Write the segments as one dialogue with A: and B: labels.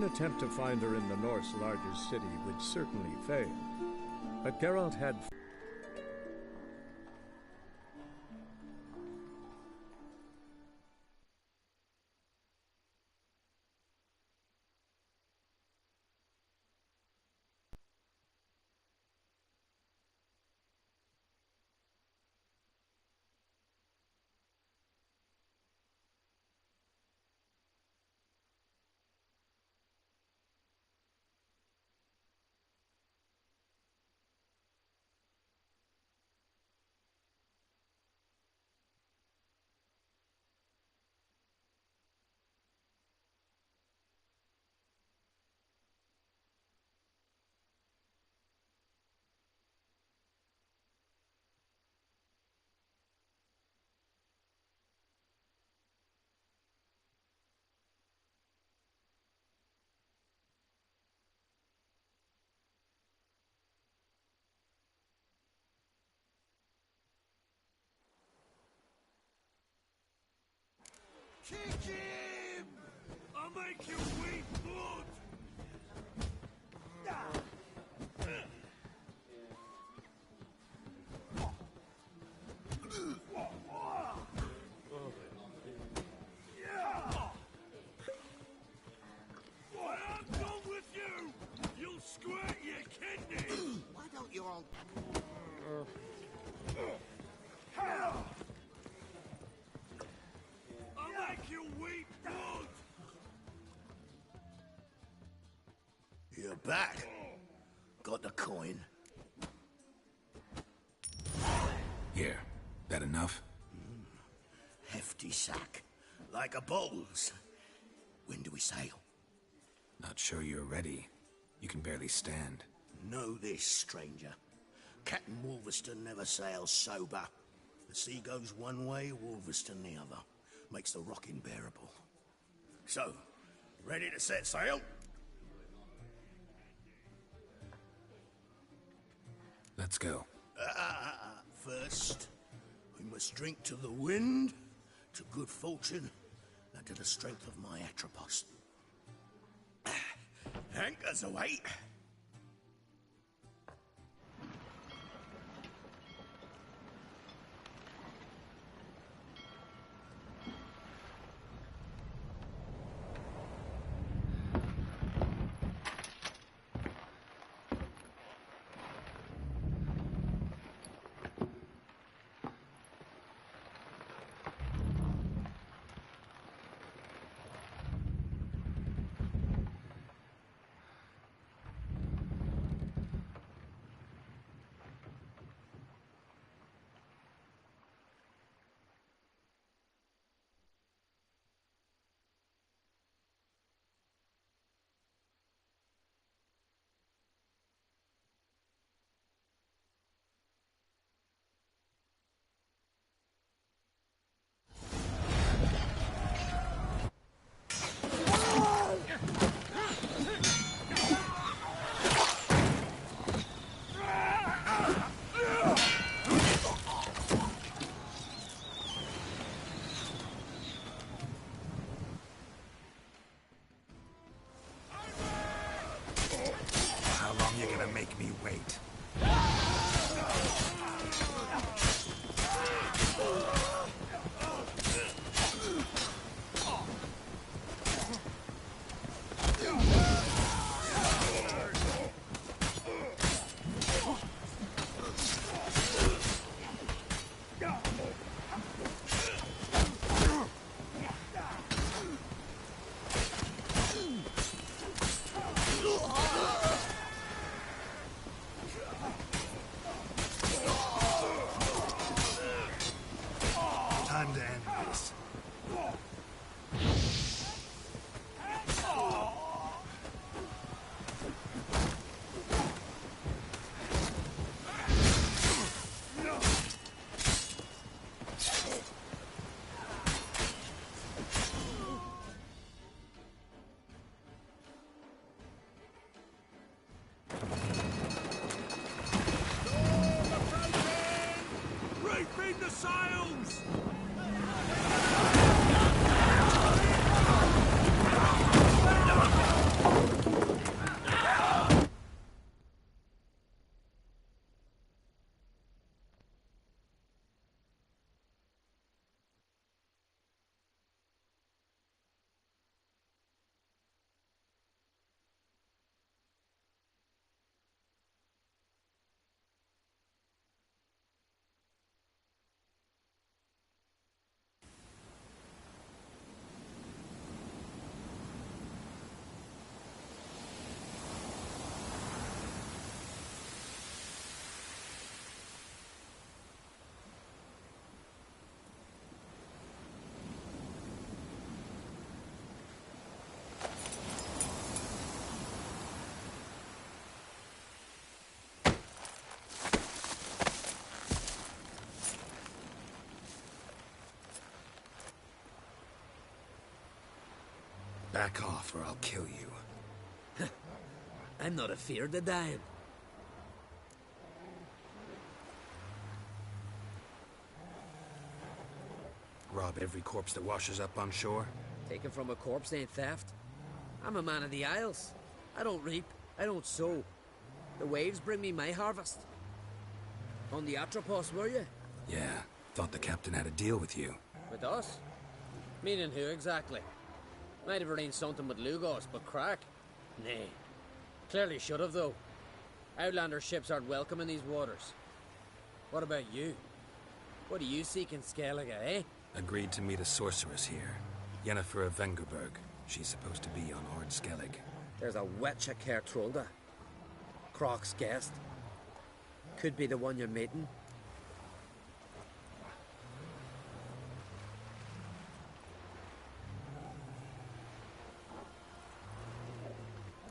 A: An attempt to find her in the North's largest city would certainly fail, but Geralt had...
B: Kick him! I'll make you weep blood! I'm done with you! You'll squirt your kidney!
C: Why don't you all...
B: I'll make you weep blood!
C: You're back. Got the coin.
D: Here. That enough?
C: Hefty sack. Like a bowl's. When do we sail?
D: Not sure you're ready. You can barely stand.
C: Know this, stranger. Captain Wolverston never sails sober. The sea goes one way, Wolverston the other. Makes the rocking bearable. So, ready to set sail?
D: Let's go.
C: First, we must drink to the wind, to good fortune, and to the strength of my Atropos. Anchors away.
D: How long you gonna make me wait? Back off or I'll kill you.
E: I'm not afeard of dying.
D: Rob every corpse that washes up on shore?
E: Taken from a corpse ain't theft. I'm a man of the Isles. I don't reap, I don't sow. The waves bring me my harvest. On the Atropos, were you?
D: Yeah, thought the captain had a deal with you.
E: With us? Meaning who exactly? Might have arranged something with Lugos, but crack? Nay. Clearly should have, though. Outlander ships aren't welcome in these waters. What about you? What do you seek in Skellige, eh?
D: Agreed to meet a sorceress here. Yennefer of Vengerberg. She's supposed to be on Ord Skellig.
E: There's a wetcha Kertrolda. Croc's guest. Could be the one you're meeting.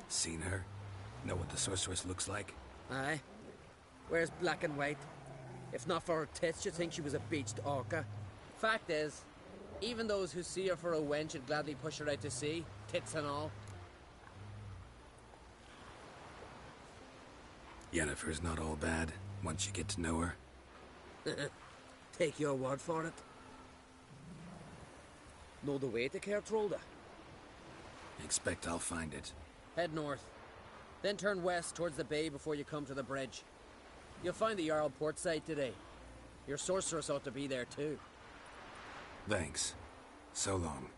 D: Seen her? Know what the sorceress looks like?
E: Aye. Wears black and white. If not for her tits, you'd think she was a beached orca. Fact is, even those who see her for a wench would gladly push her out to sea, tits and all.
D: Yennefer's not all bad, once you get to know her.
E: Take your word for it. Know the way to Kertrolda?
D: Expect I'll find it.
E: Head north. Then turn west towards the bay before you come to the bridge. You'll find the Jarl port side today. Your sorceress ought to be there too.
D: Thanks. So long.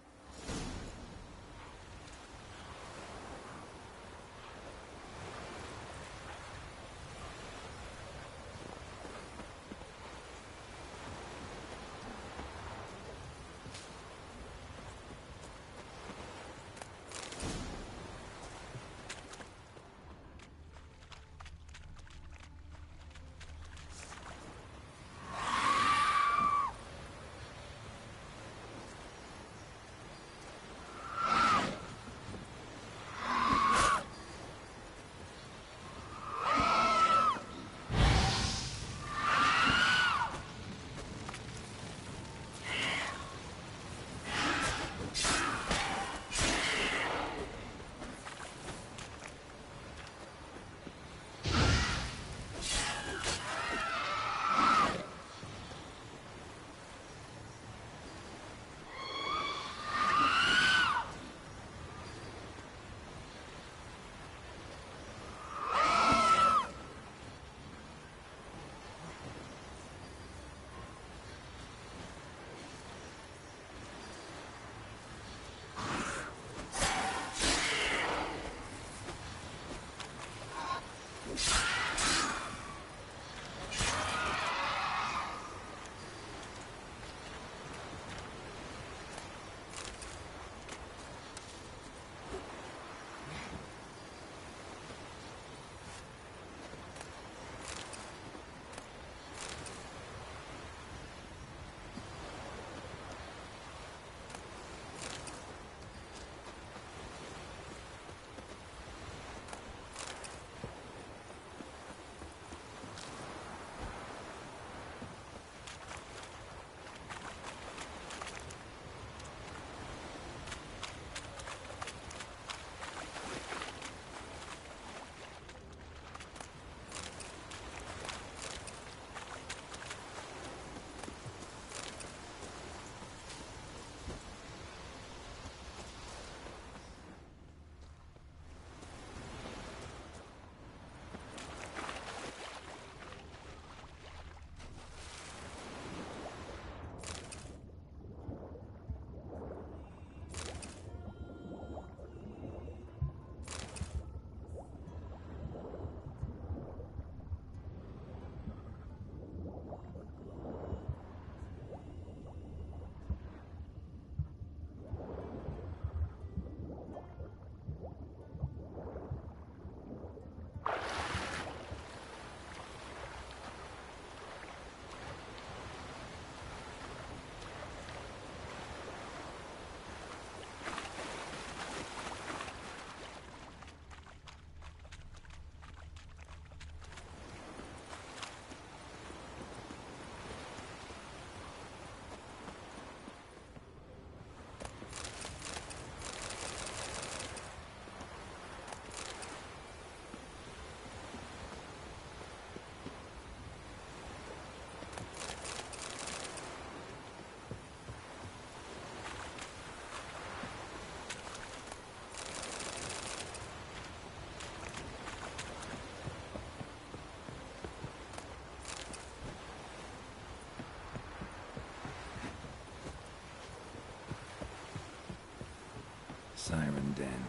F: den.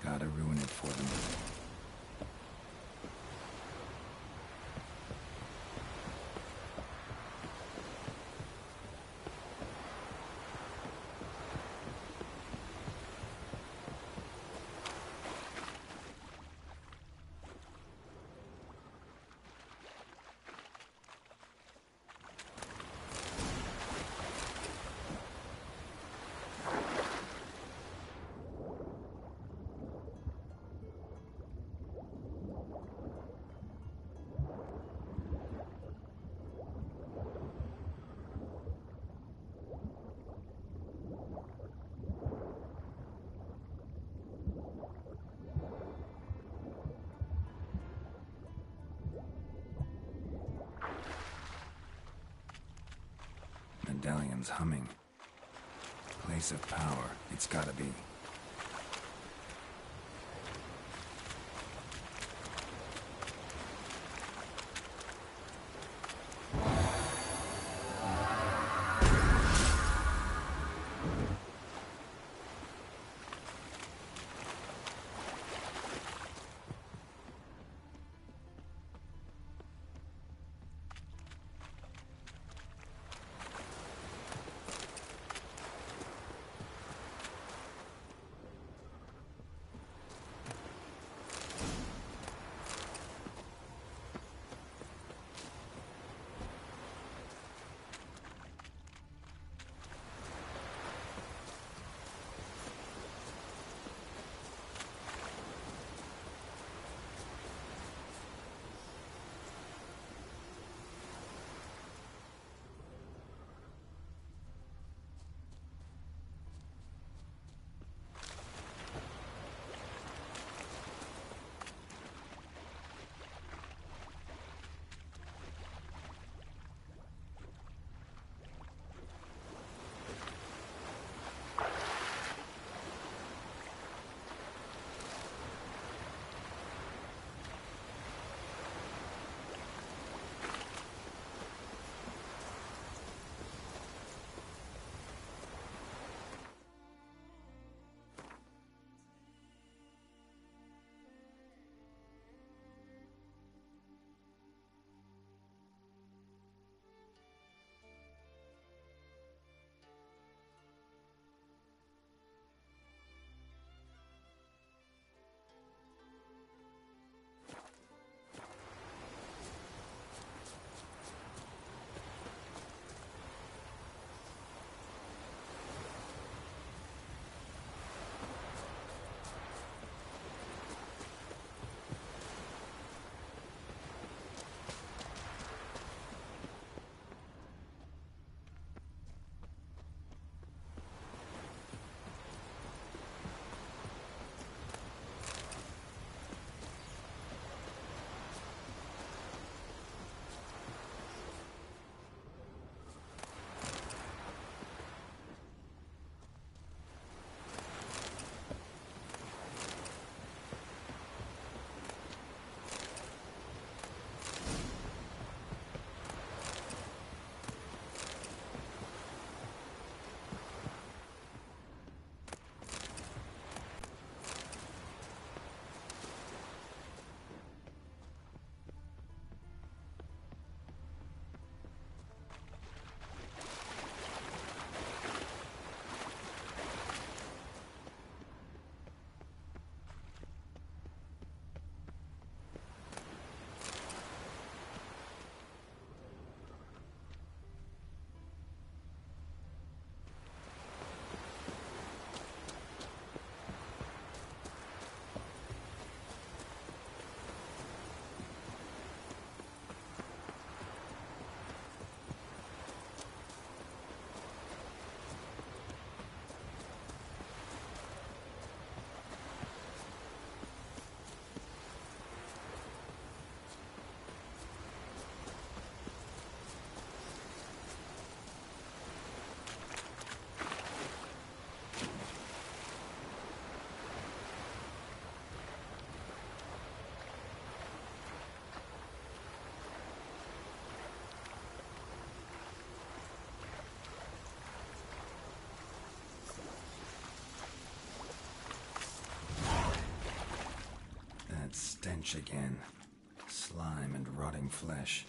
F: Gotta ruin it for them. Medallion's humming. Place of power, it's gotta be. stench again. Slime and rotting flesh.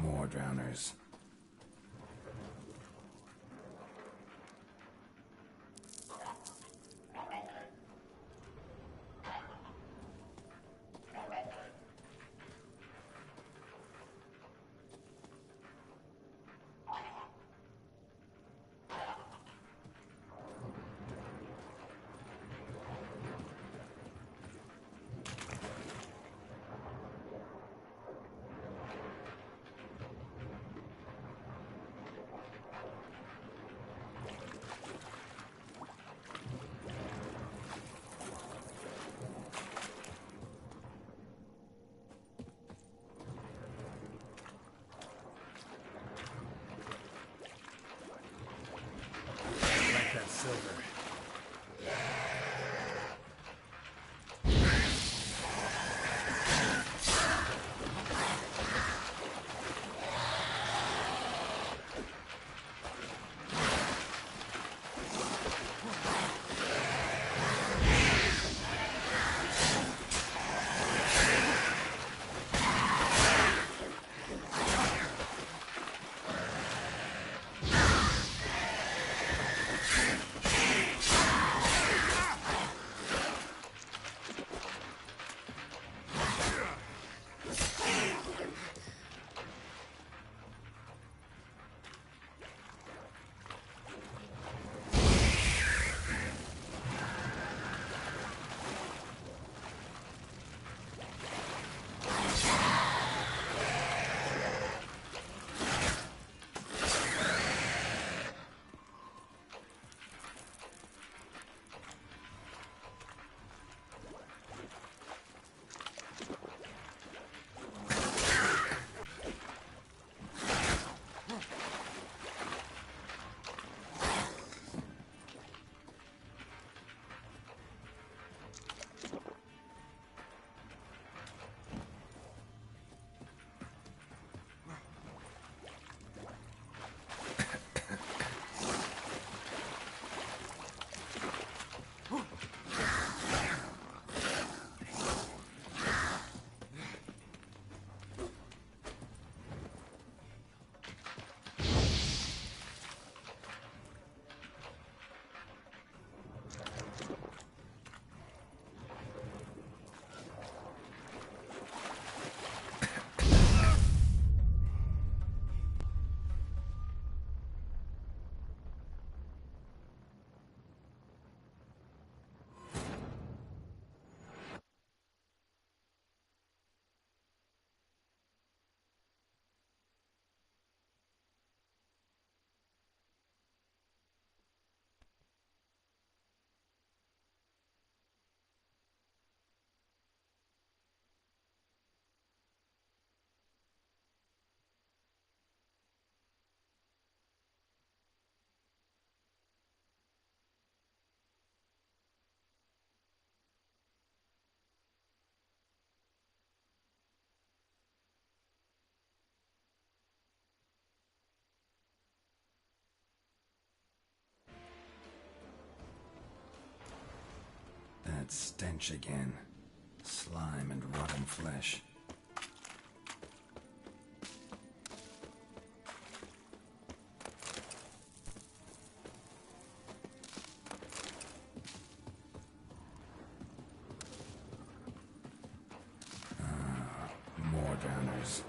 F: More drowners.
G: Like that silver.
F: That stench again. Slime and rotten flesh. More drowners.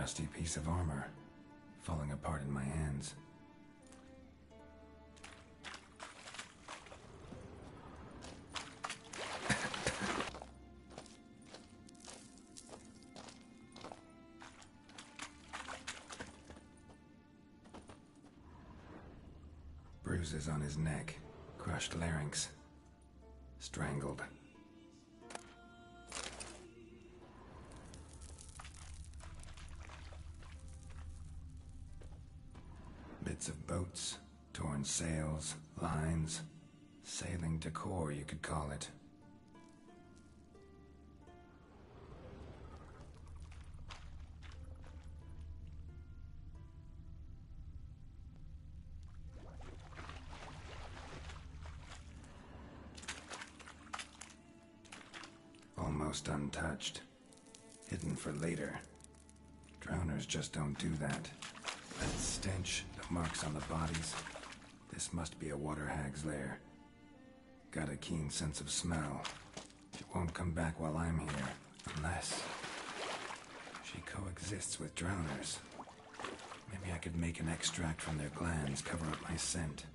F: rusty piece of armor, falling apart in my hands. Bruises on his neck, crushed larynx, strangled. Bits of boats, torn sails, lines, sailing decor, you could call it. Almost untouched. Hidden for later. Drowners just don't do that. That stench, the marks on the bodies. This must be a water hag's lair. Got a keen sense of smell. She won't come back while I'm here, unless she coexists with drowners. Maybe I could make an extract from their glands, cover up my scent.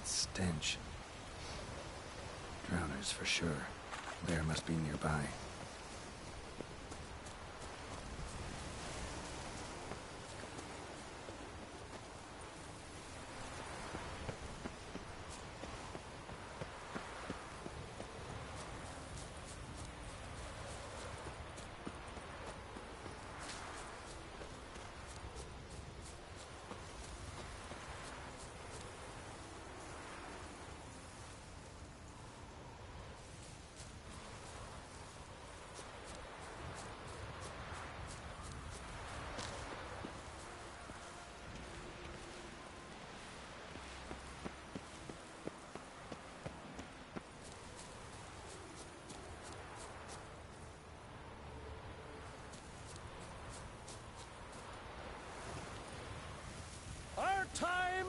F: Stench. Drowners for sure. Bear must be nearby.
B: Our time!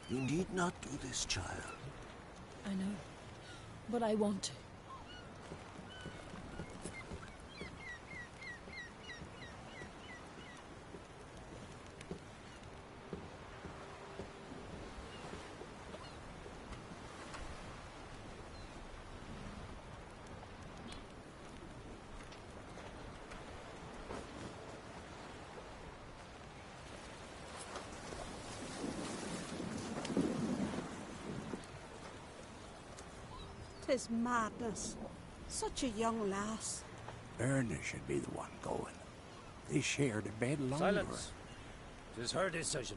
C: You need not do this, child.
H: I know, but I want to.
I: Tis madness. Such a young lass.
C: Erna should be the one going. They shared a bed longer.
E: Silence. 'Tis her decision.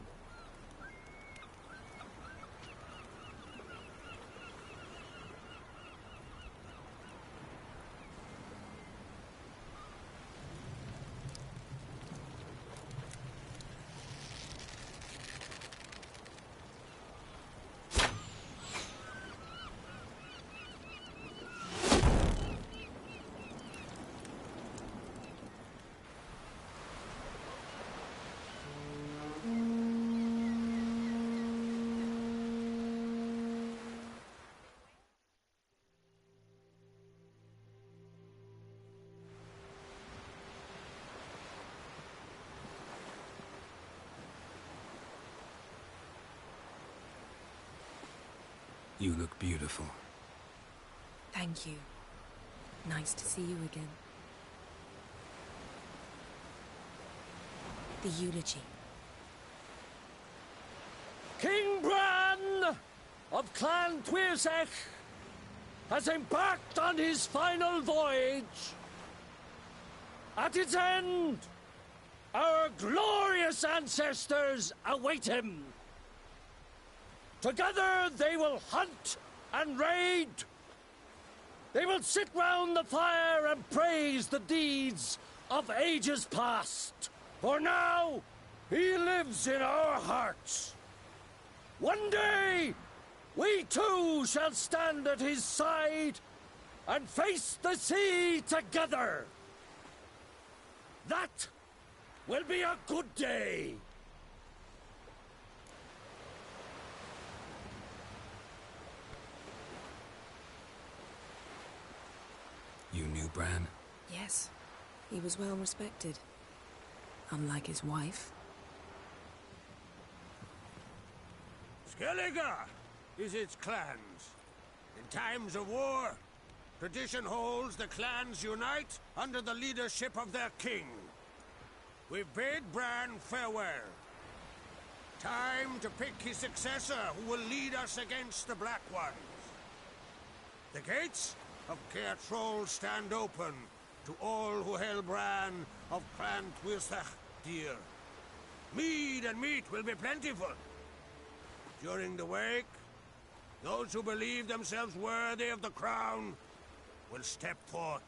D: You look beautiful.
H: Thank you. Nice to see you again. The eulogy.
B: King Bran of Clan Twirsech has embarked on his final voyage. At its end, our glorious ancestors await him. Together they will hunt and raid. They will sit round the fire and praise the deeds of ages past. For now, he lives in our hearts. One day, we too shall stand at his side and face the sea together. That will be a good day.
D: You knew Bran?
H: Yes, he was well respected. Unlike his wife.
B: Skellige is its clans. In times of war, tradition holds the clans unite under the leadership of their king. We bid Bran farewell. Time to pick his successor who will lead us against the Black Ones. The gates of Caer stand open to all who hail Bran of Clan Twirsech deer. Mead and meat will be plentiful. During the wake, those who believe themselves worthy of the crown will step forth.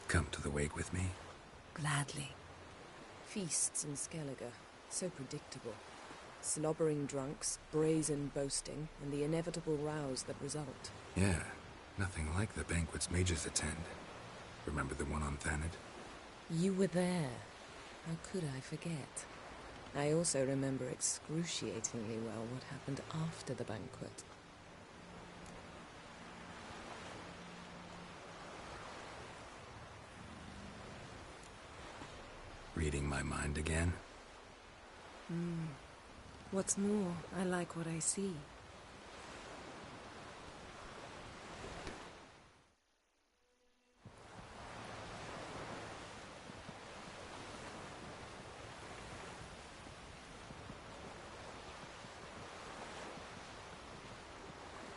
F: Come to the wake with me?
H: Gladly. Feasts in Skellige, so predictable. Slobbering drunks, brazen boasting, and the inevitable rows that result.
F: Yeah, nothing like the banquets mages attend. Remember the one on Thanedd?
H: You were there. How could I forget? I also remember excruciatingly well what happened after the banquet.
F: Reading my mind again?
H: What's more, I like what I see.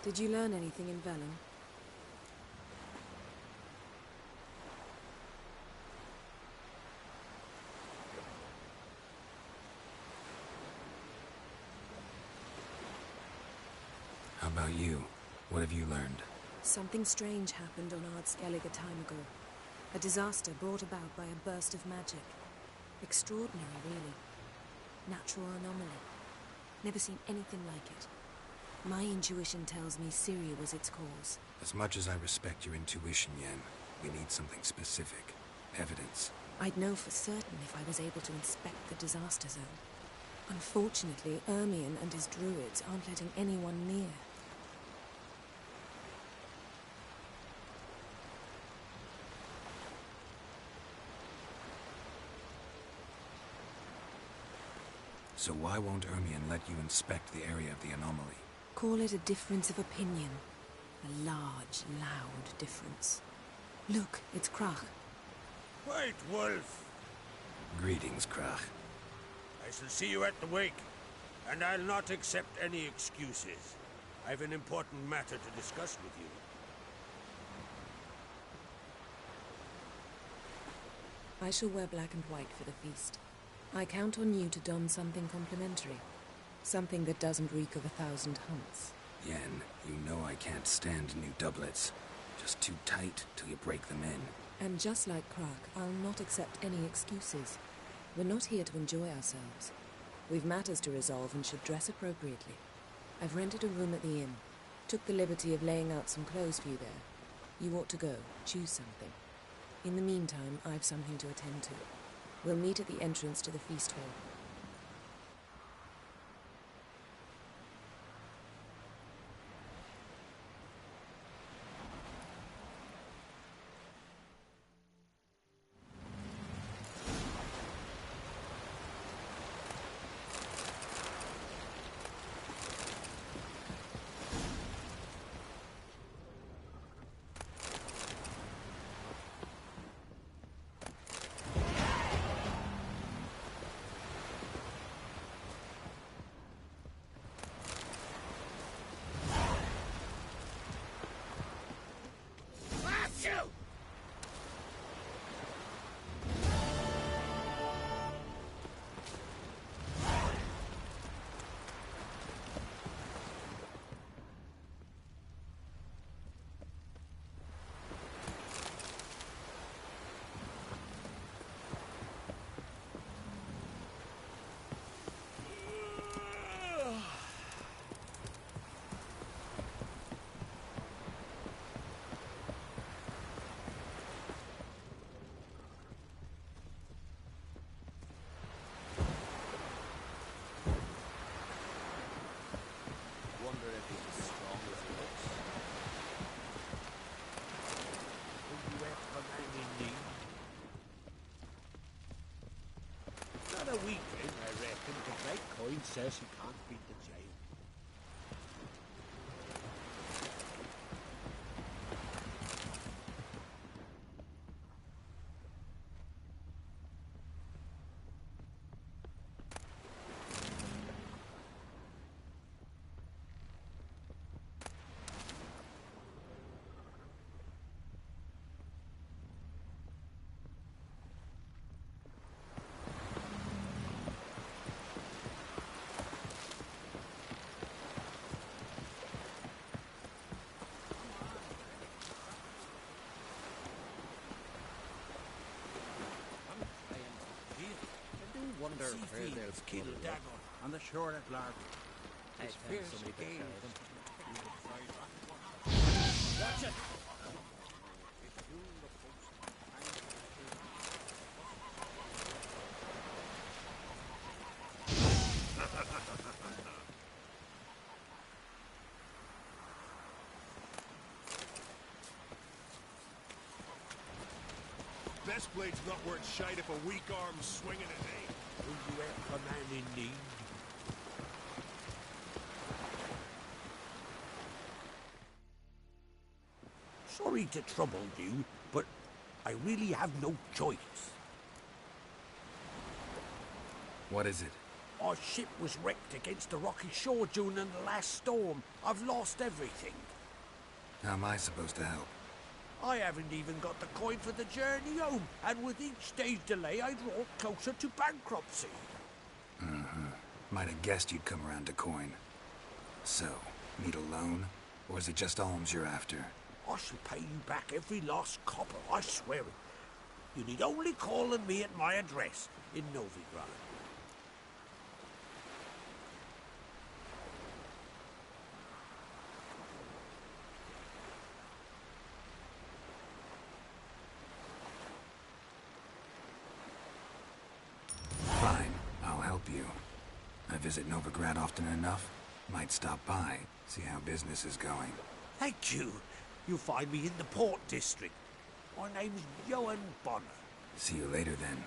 H: Did you learn anything in Velen?
F: How about you? What have you learned?
H: Something strange happened on Ard Skellige a time ago. A disaster brought about by a burst of magic. Extraordinary, really. Natural anomaly. Never seen anything like it. My intuition tells me Syria was its cause.
F: As much as I respect your intuition, Yen, we need something specific. Evidence.
H: I'd know for certain if I was able to inspect the disaster zone. Unfortunately, Ermion and his druids aren't letting anyone near.
F: So why won't Ermion let you inspect the area of the anomaly?
H: Call it a difference of opinion. A large, loud difference. Look, it's Krach.
B: White Wolf!
F: Greetings, Krach.
B: I shall see you at the wake, and I'll not accept any excuses. I've an important matter to discuss with you.
H: I shall wear black and white for the feast. I count on you to don something complimentary. Something that doesn't reek of 1,000 hunts.
F: Yen, you know I can't stand new doublets. Just too tight till you break them in.
H: And just like Krach, I'll not accept any excuses. We're not here to enjoy ourselves. We've matters to resolve and should dress appropriately. I've rented a room at the inn. Took the liberty of laying out some clothes for you there. You ought to go. Choose something. In the meantime, I've something to attend to. We'll meet at the entrance to the feast hall.
B: A weekend, I reckon, but Mike Coyne says he can't beat the jail.
E: wonder where they'll
J: killed
E: put it.
J: Dagon on the shore at Largo. His
E: Hey,
J: fierce
E: somebody take care
J: gaze.
E: of them.
B: Watch it!
K: Best blade's not worth shite if a weak arm's swinging it, eh?
J: Will you help a man in need? Sorry to trouble you, but I really have no choice.
D: What is it?
J: Our ship was wrecked against the rocky shore during the last storm. I've lost everything.
D: How am I supposed to help?
J: I haven't even got the coin for the journey home, and with each day's delay, I draw closer to bankruptcy.
D: Might have guessed you'd come around to coin. So, need a loan? Or is it just alms you're after?
J: I shall pay you back every last copper, I swear it. You need only call on me at my address in Novigrad.
D: Fine, I'll help you. I visit Novigrad often enough. Might stop by, see how business is going.
J: Thank you. You'll find me in the Port District. My name's Johan Bonner.
D: See you later then.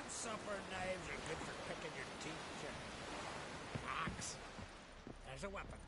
J: Supper knives are good for picking your teeth, Jim. Axe. There's a weapon.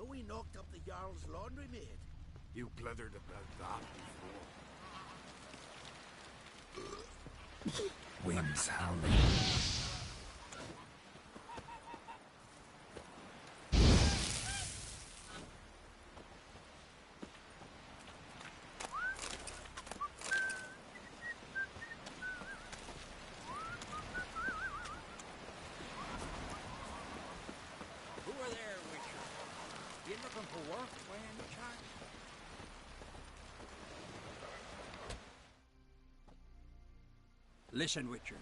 C: We knocked up the Jarl's laundry maid.
K: You blundered about that before.
F: Winds howling.
J: Who are there, Witcher? You looking for work by any chance? Listen, Witcher.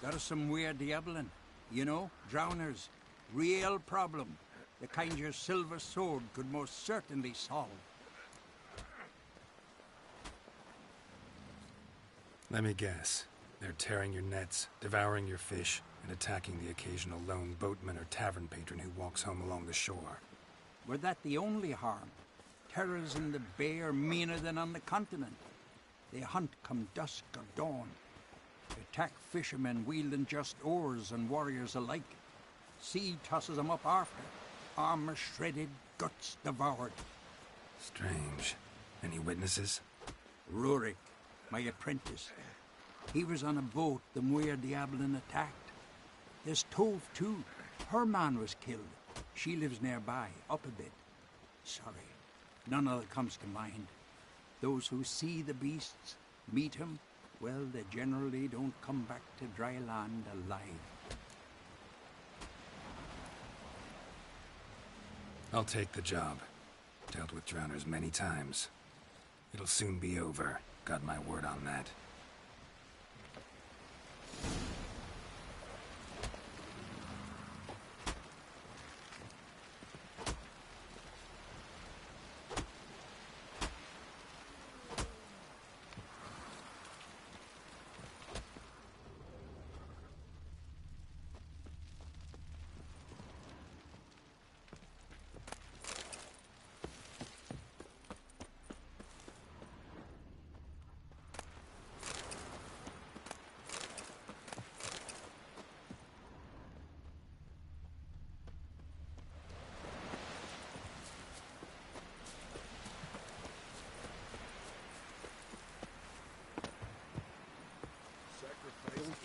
J: Got us some weird diabling. You know, drowners. Real problem. The kind your silver sword could most certainly solve.
D: Let me guess. They're tearing your nets, devouring your fish, and attacking the occasional lone boatman or tavern patron who walks home along the shore.
L: Were that the only harm? Terrors in the bay are meaner than on the continent. They hunt come dusk or dawn. Attack fishermen wielding just oars and warriors alike. Sea tosses them up after. Armor shredded, guts devoured.
D: Strange. Any witnesses?
L: Rurik, my apprentice. He was on a boat the Muir Diablin attacked. There's Tove, too. Her man was killed. She lives nearby, up a bit. Sorry, none other comes to mind. Those who see the beasts, meet him, well, they generally don't come back to dry land alive.
D: I'll take the job. Dealt with drowners many times. It'll soon be over. Got my word on that.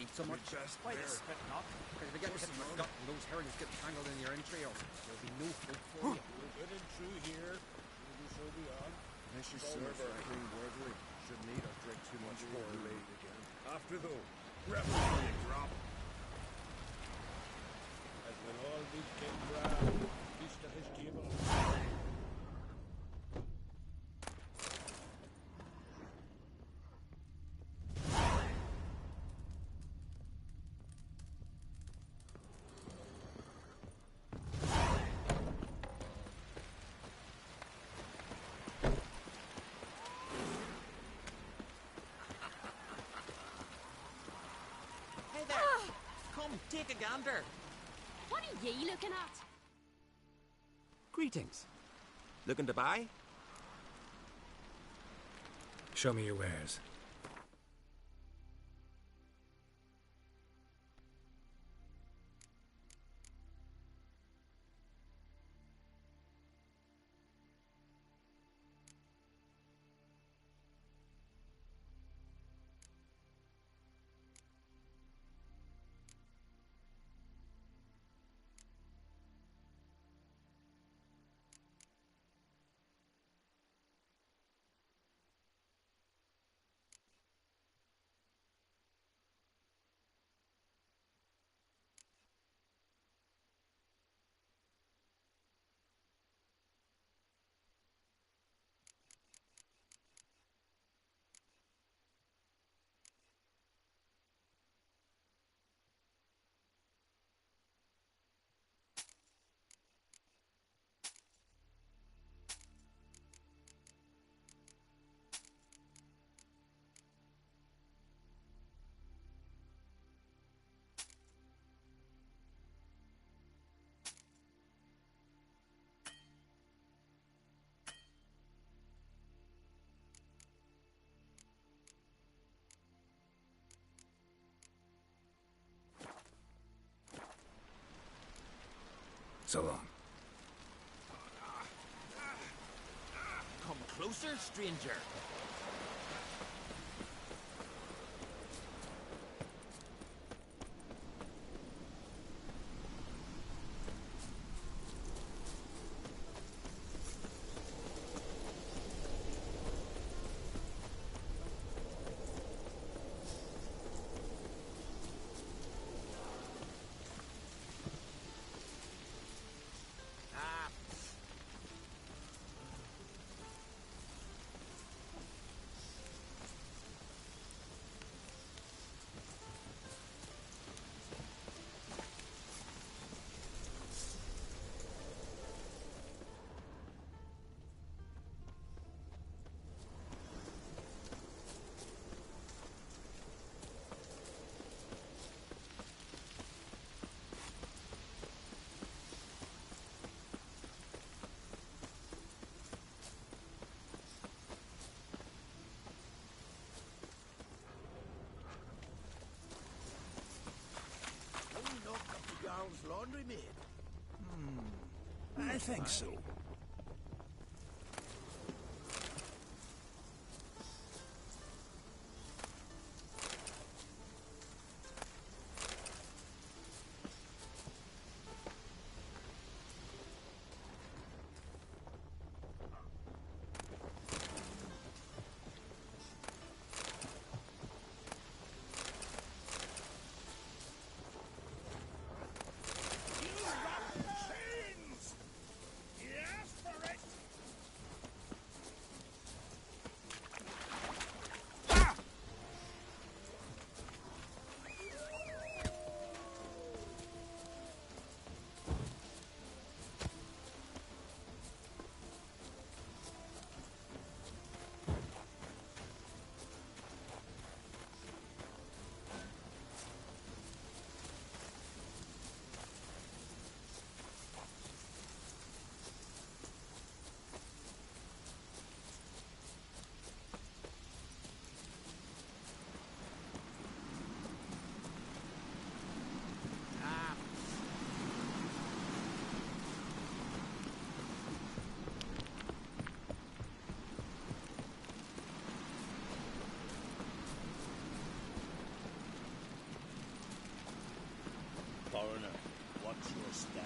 M: Eat so much. Why this spit not? Because if you get hit in the gut and those herrings get tangled in your entrails, there'll be no food for you.
K: We're good and true here. We'll do so beyond.
A: Unless you serve our clean worldly, shouldn't eat or drink too much more late again. After though, rebel for you drop.
K: As when all these came round, feast at his table.
M: Take a gander.
N: What are ye looking at?
M: Greetings. Looking to buy?
D: Show me your wares. So long.
M: Come closer, stranger.
J: laundry maid?
L: I think so.
C: Foreigner, what's your step?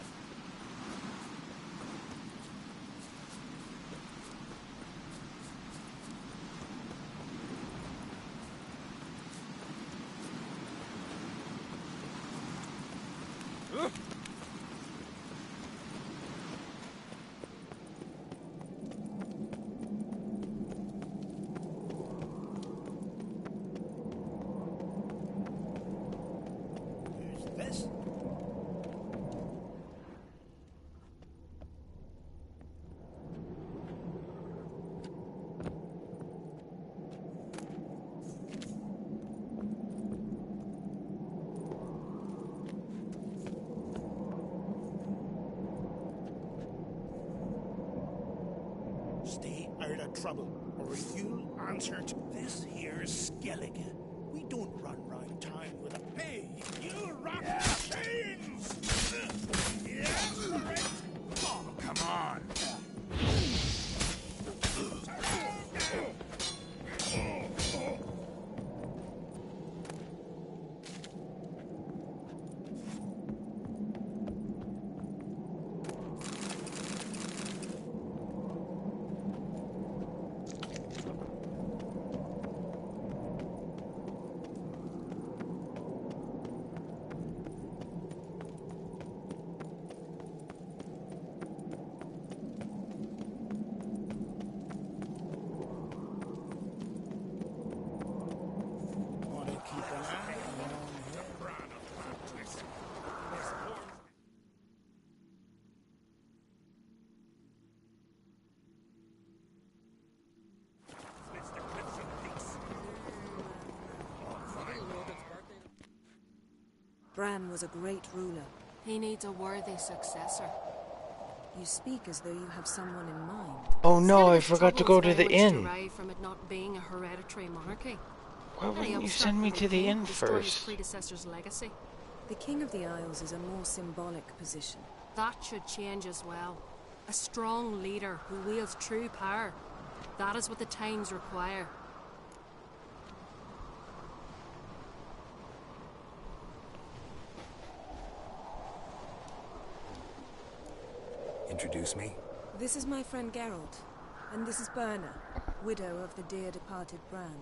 C: This? Stay out of trouble, or you'll answer to this here Skellig. We don't run round town with a hey, you rock chains! Yeah, correct.
D: Oh, come on.
H: Bran was a great ruler.
N: He needs a worthy successor.
H: You speak as though you have someone in mind.
O: Oh no, I
N: Skellig's
O: forgot to go to
N: troubles
O: the
N: very much
O: inn.
N: derive from it not being a hereditary monarchy.
O: Why
N: Any
O: wouldn't you
N: upstart
O: send me
N: little
O: to the
N: king
O: inn
N: could destroy his
O: first?
N: predecessor's legacy.
H: The King of the Isles is a more symbolic position.
N: That should change as well. A strong leader who wields true power. That is what the times require.
D: Introduce me?
H: This is my friend Geralt, and this is Berna, widow of the dear departed Bran.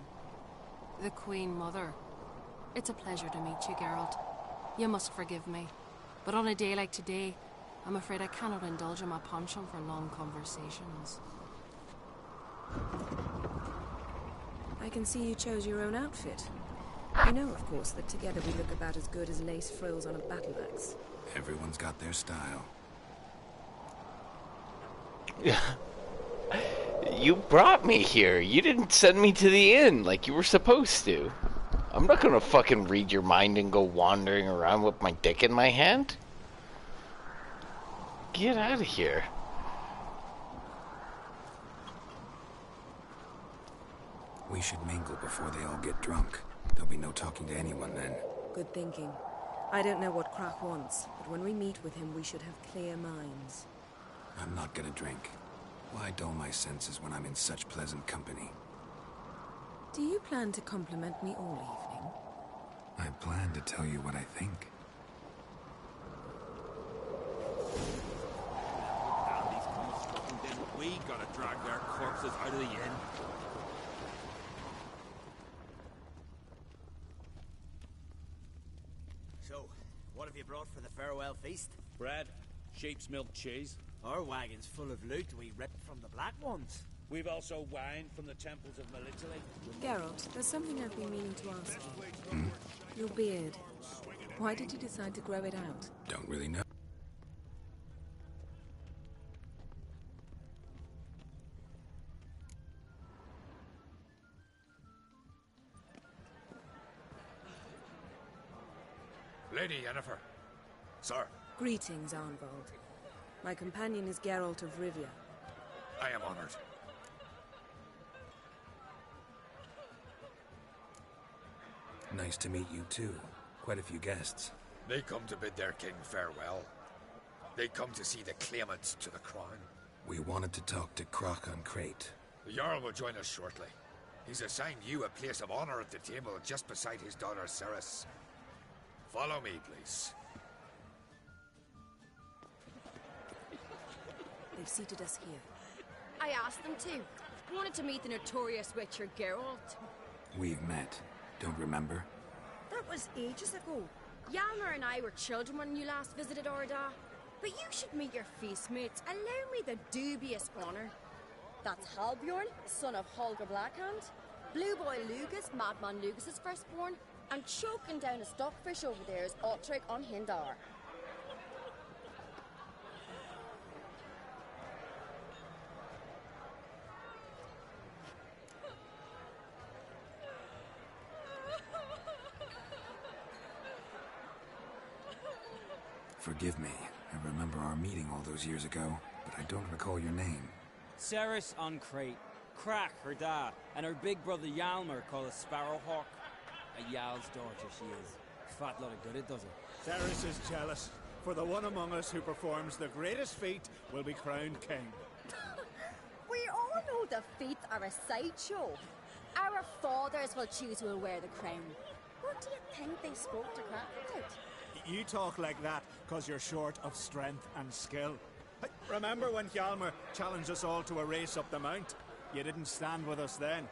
N: The Queen Mother. It's a pleasure to meet you, Geralt. You must forgive me, but on a day like today, I'm afraid I cannot indulge in my penchant for long conversations.
H: I can see you chose your own outfit. You know, of course, that together we look about as good as lace frills on a battle axe.
D: Everyone's got their style.
O: You brought me here. You didn't send me to the inn like you were supposed to. I'm not gonna fucking read your mind and go wandering around with my dick in my hand. Get out of here.
D: We should mingle before they all get drunk. There'll be no talking to anyone then.
H: Good thinking. I don't know what Crack once, but when we meet with him, we should have clear minds.
F: I'm not gonna drink. Why dull my senses when I'm in such pleasant company?
H: Do you plan to compliment me all evening?
F: I plan to tell you what I think.
K: We gotta drag their corpses out of the inn.
P: So, what have you brought for the farewell feast?
Q: Bread, sheep's milk cheese.
P: Our wagon's full of loot we ripped from the Black Ones.
Q: We've also wine from the temples of Melitele.
H: Geralt, there's something I've been meaning to ask you. Your beard. Why did you decide to grow it out?
F: Don't really know.
K: Lady Yennefer. Sir.
H: Greetings, Arnvold. My companion is Geralt of Rivia.
K: I am honored.
F: Nice to meet you too. Quite a few guests.
K: They come to bid their king farewell. They come to see the claimants to the crown.
F: We wanted to talk to Croc on Crate.
K: The Jarl will join us shortly. He's assigned you a place of honor at the table just beside his daughter Ceres. Follow me, please.
H: They've seated us here.
R: I asked them to. Wanted to meet the notorious witcher Geralt.
F: We've met. Don't remember?
R: That was ages ago. Hjalmar and I were children when you last visited Orda. But you should meet your feast mates. Allow me the dubious honor. That's Halbjorn, son of Holger Blackhand. Blue Boy Lugas, Madman Lugas's firstborn. And choking down a stockfish over there is Otric on Hindar.
F: Forgive me. I remember our meeting all those years ago, but I don't recall your name.
S: Ceres on Crate, Crack her da, and her big brother Hjalmar called a Sparrowhawk. A Jarl's daughter she is. Fat lot of good it does her.
A: Ceres is jealous, for the one among us who performs the greatest feat will be crowned king.
R: We all know the feats are a sideshow. Our fathers will choose who will wear the crown. What do you think they spoke to Crack about?
A: You talk like that because you're short of strength and skill. Remember when Hjalmar challenged us all to a race up the mount? You didn't stand with us then.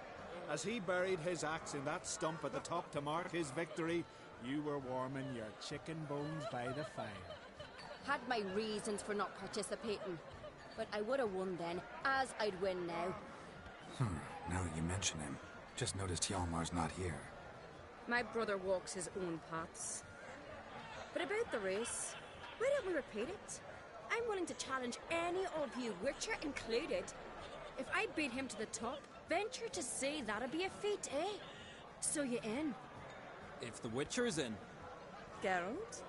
A: As he buried his axe in that stump at the top to mark his victory, you were warming your chicken bones by the fire.
R: Had my reasons for not participating, but I would have won then, as I'd win now.
F: Now that you mention him, just noticed Hjalmar's not here.
R: My brother walks his own paths. But about the race, why don't we repeat it? I'm willing to challenge any of you, Witcher included. If I beat him to the top, venture to say that'd be a feat, eh? So you in?
S: If the Witcher's in.
H: Geralt?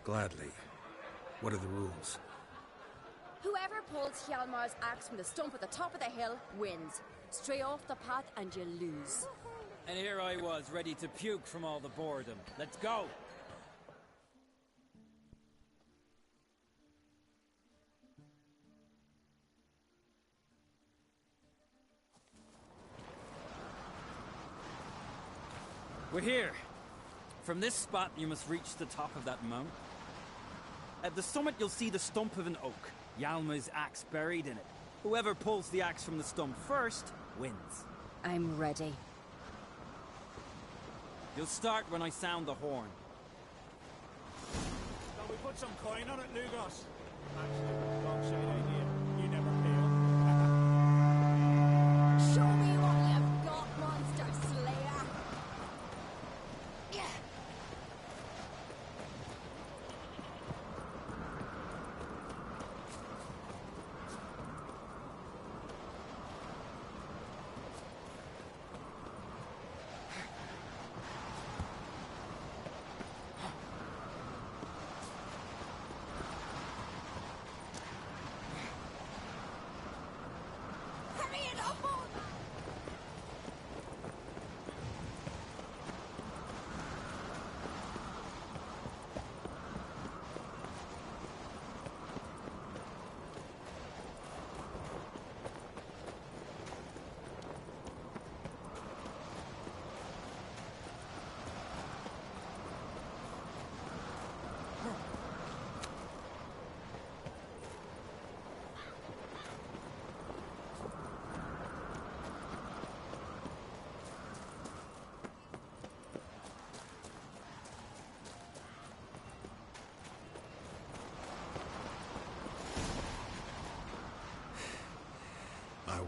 F: Gladly. What are the rules?
R: Whoever pulls Hjalmar's axe from the stump at the top of the hill wins. Stray off the path and you lose.
S: And here I was, ready to puke from all the boredom. Let's go! We're here. From this spot, you must reach the top of that mount. At the summit, you'll see the stump of an oak. Hjalmar's axe buried in it. Whoever pulls the axe from the stump first, wins.
R: I'm ready.
S: You'll start when I sound the horn.
A: Shall we put some coin on it, Lugos? Actually, wrong shade idea. You never pay up.
R: Show me what you've got, monster slayer! Yeah.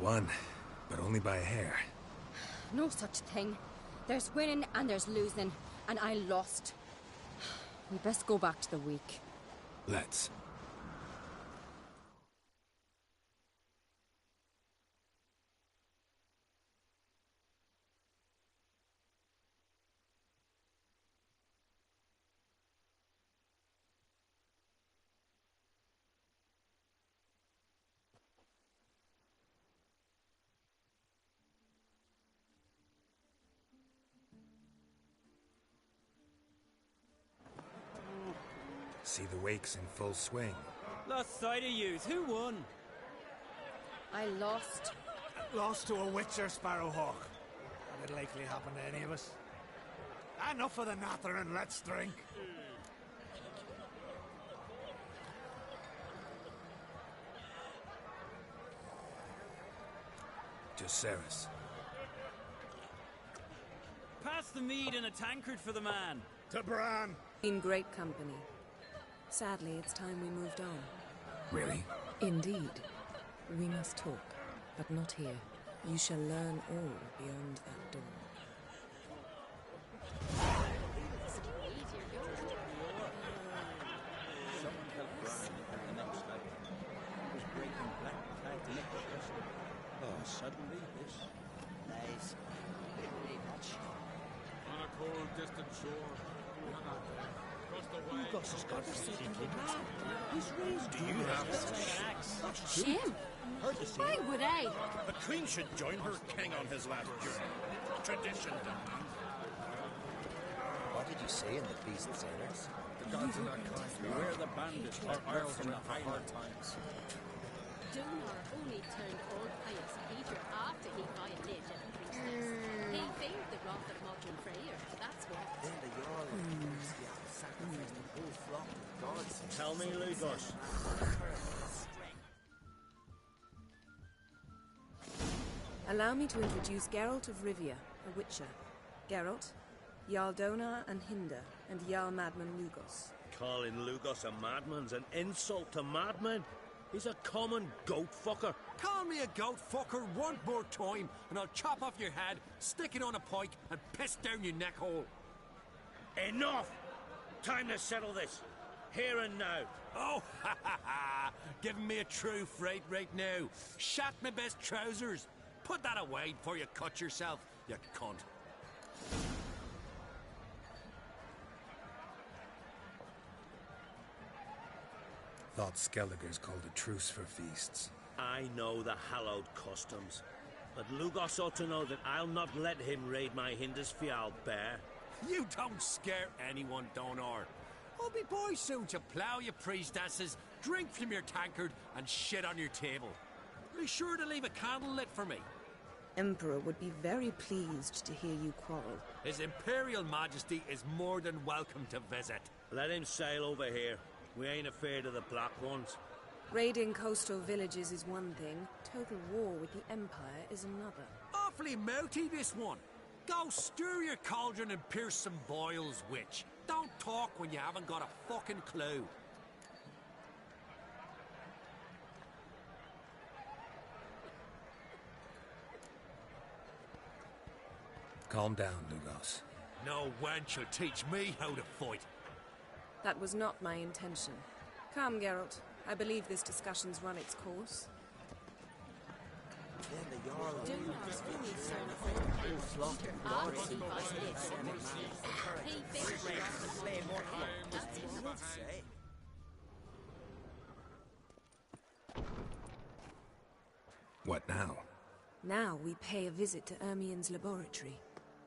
F: won, but only by a hair.
R: No such thing. There's winning and there's losing, and I lost. We best go back to the week.
F: Let's. See the wakes in full swing.
S: Lost sight of yous. Who won?
R: I lost.
A: Lost to a witcher, Sparrowhawk. That would likely happen to any of us. Enough of the natter and let's drink.
F: To Ceres.
S: Pass the mead in a tankard for the man.
A: To Bran.
H: In great company. Sadly, it's time we moved on.
F: Really?
H: Indeed. We must talk, but not here. You shall learn all beyond that door.
M: Someone help Brian at the next light. He was breaking black tag necklace yesterday. Oh, suddenly this. Nice.
Q: On a cold, distant shore, we hung out there. Across the way.
J: Lugos has got a secret map. He's raised.
C: Do you have
R: Jim? Why would I?
C: The Queen should join her king on his last journey. Tradition demands.
P: What did you say in the beast sailors?
Q: The gods are not kind.
M: Beware the bandits or Isles in the hard times.
T: Donar only turned old pious Peter after he violated the priestess. He feared the wrath of Morgan Freyr, that's what.
P: Then the Jarl of Christian sacrificed the whole flock to the gods.
J: Tell me, Lugos.
H: Allow me to introduce Geralt of Rivia, a witcher. Geralt, Jarl Donar and Hinder, and Jarl Madman Lugos.
J: Calling Lugos a madman's an insult to madmen. He's a common goat fucker.
L: Call me a goat fucker one more time, and I'll chop off your head, stick it on a pike, and piss down your neck hole.
J: Enough! Time to settle this. Here and now.
L: Oh, ha ha ha! Giving me a true fright right now. Shat my best trousers. Put that away before you cut yourself, you cunt.
F: Thought Skelliger's called a truce for feasts.
J: I know the hallowed customs, but Lugos ought to know that I'll not let him raid my Hindisfial bear.
L: You don't scare anyone, Donar. I'll be boy soon to plough your priestesses, drink from your tankard, and shit on your table. Be sure to leave a candle lit for me.
H: Emperor would be very pleased to hear you quarrel.
L: His Imperial Majesty is more than welcome to visit.
J: Let him sail over here. We ain't afraid of the Black Ones.
H: Raiding coastal villages is one thing. Total war with the Empire is another.
L: Awfully mouthy, this one. Go stir your cauldron and pierce some boils, witch. Don't talk when you haven't got a fucking clue.
F: Calm down, Lugos.
L: No wench will teach me how to fight.
H: That was not my intention. Come, Geralt. I believe this discussion's run its course.
P: Then the Jarl of Donar's only turned old the whole flock to the gods.
T: He violated the priestess. He feared the wrath of Morgan Freyr, that's what.
F: What now?
H: Now we pay a visit to Ermien's laboratory.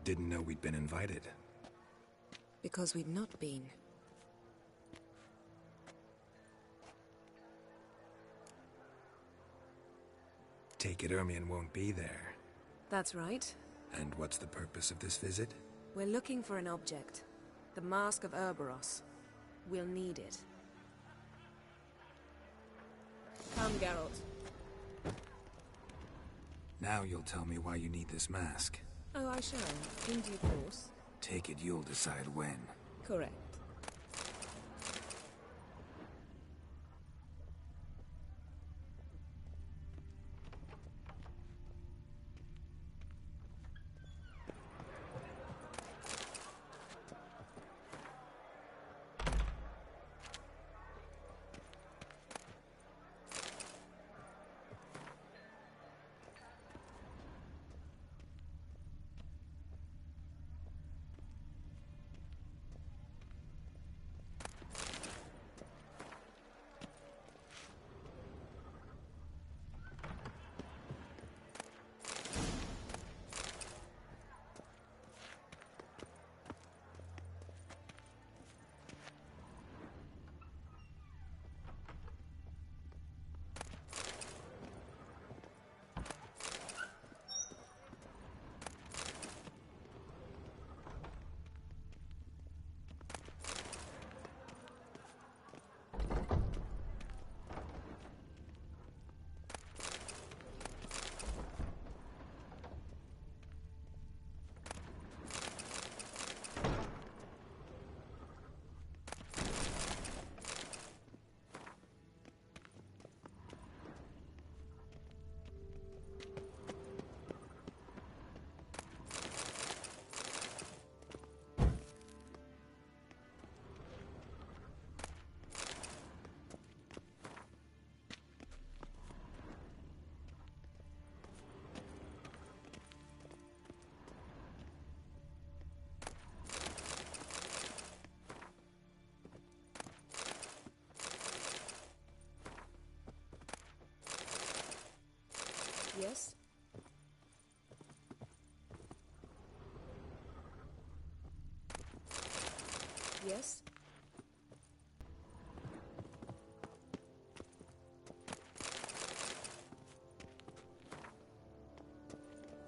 F: Didn't know we'd been invited.
H: Because we've not been.
F: Take it Ermien won't be there.
H: That's right.
F: And what's the purpose of this visit?
H: We're looking for an object. The Mask of Ouroboros. We'll need it. Come, Geralt.
F: Now you'll tell me why you need this mask.
H: Oh, I shall. In due course.
F: Take it you'll decide when.
H: Correct. Yes? Yes?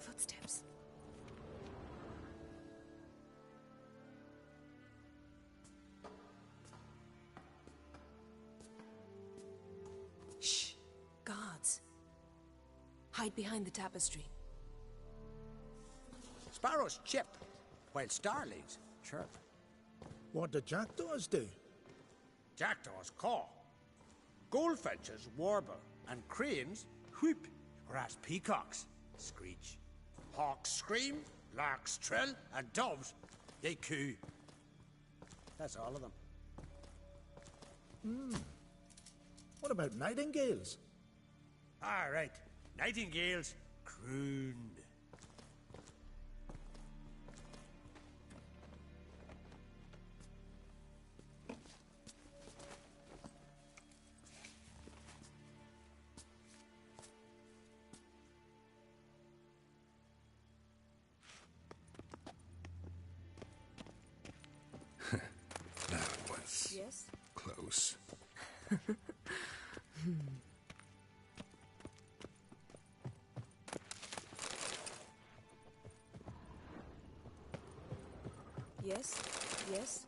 H: Footsteps. Shh. Guards. Hide behind the tapestry.
J: Sparrows chip, while starlings chirp.
C: What do jackdaws do?
J: Jackdaws caw. Goldfinches warble, and cranes whoop, whereas peacocks screech. Hawks scream, larks trill, and doves, they coo. That's all of them.
C: What about nightingales?
J: Ah, right. Nightingales croon.
F: That was
H: Yes?
F: close.
H: Yes? Yes?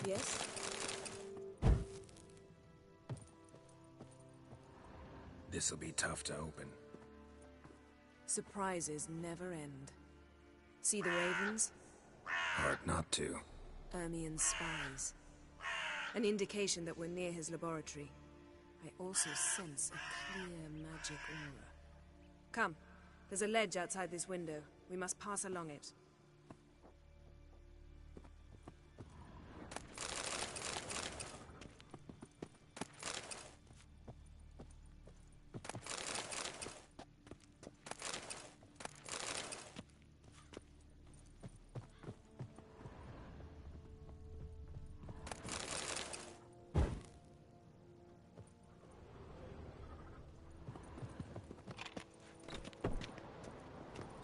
H: Yes?
F: This'll be tough to open.
H: Surprises never end. See the ravens?
F: Hard not to.
H: Ermian's spies. An indication that we're near his laboratory. I also sense a clear magic aura. Come, there's a ledge outside this window. We must pass along it.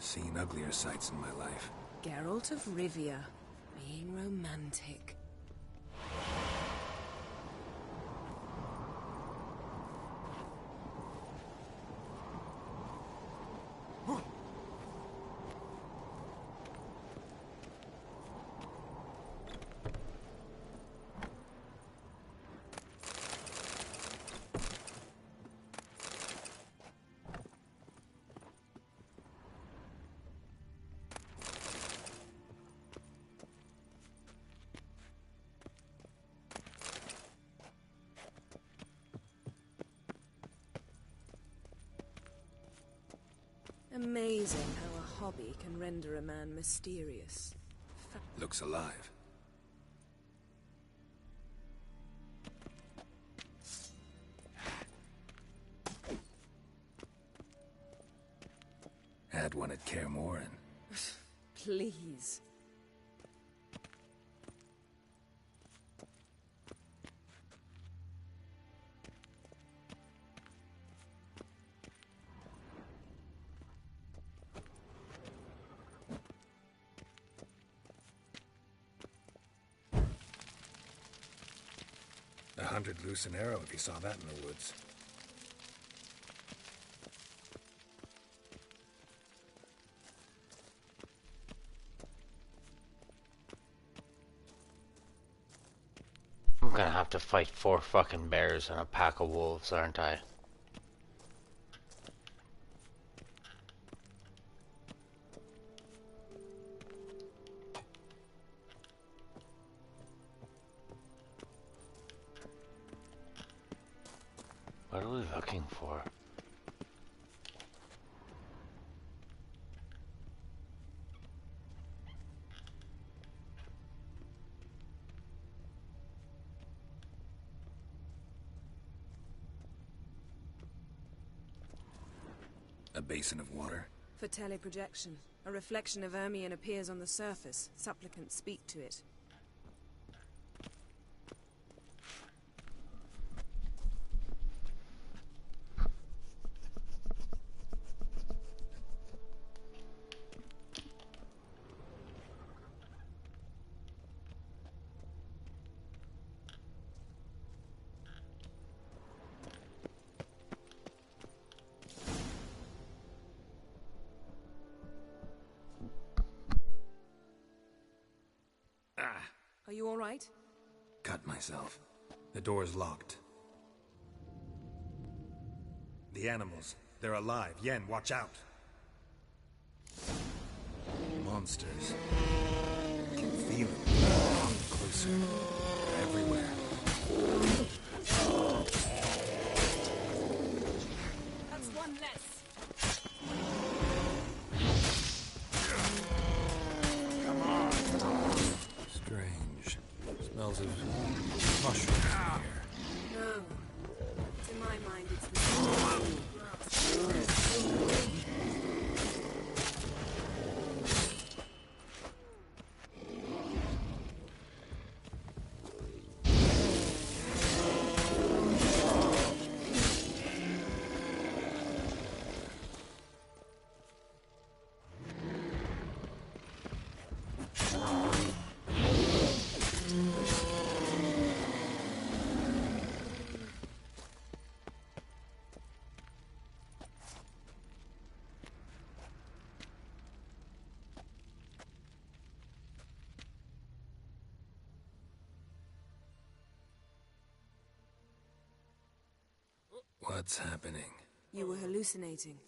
F: Seen uglier sights in my life.
H: Geralt of Rivia, being romantic. Amazing how a hobby can render a man mysterious.
F: Looks alive. Had one at Kaer Morhen.
H: Please.
F: $100 loose an arrow if you saw that in the woods.
O: I'm gonna have to fight 4 fucking bears and a pack of wolves, aren't I? What are we looking for?
F: A basin of water?
H: For teleprojection. A reflection of Ermion appears on the surface. Supplicants speak to it. Are you all right?
F: Cut myself. The door's locked. The animals. They're alive. Yen, watch out. Monsters. I can feel them. Coming closer. They're everywhere.
H: That's one less.
F: Come on. Strange. Smells of mushrooms in here.
H: No. To my mind, it's the
F: What's happening?
H: You were hallucinating.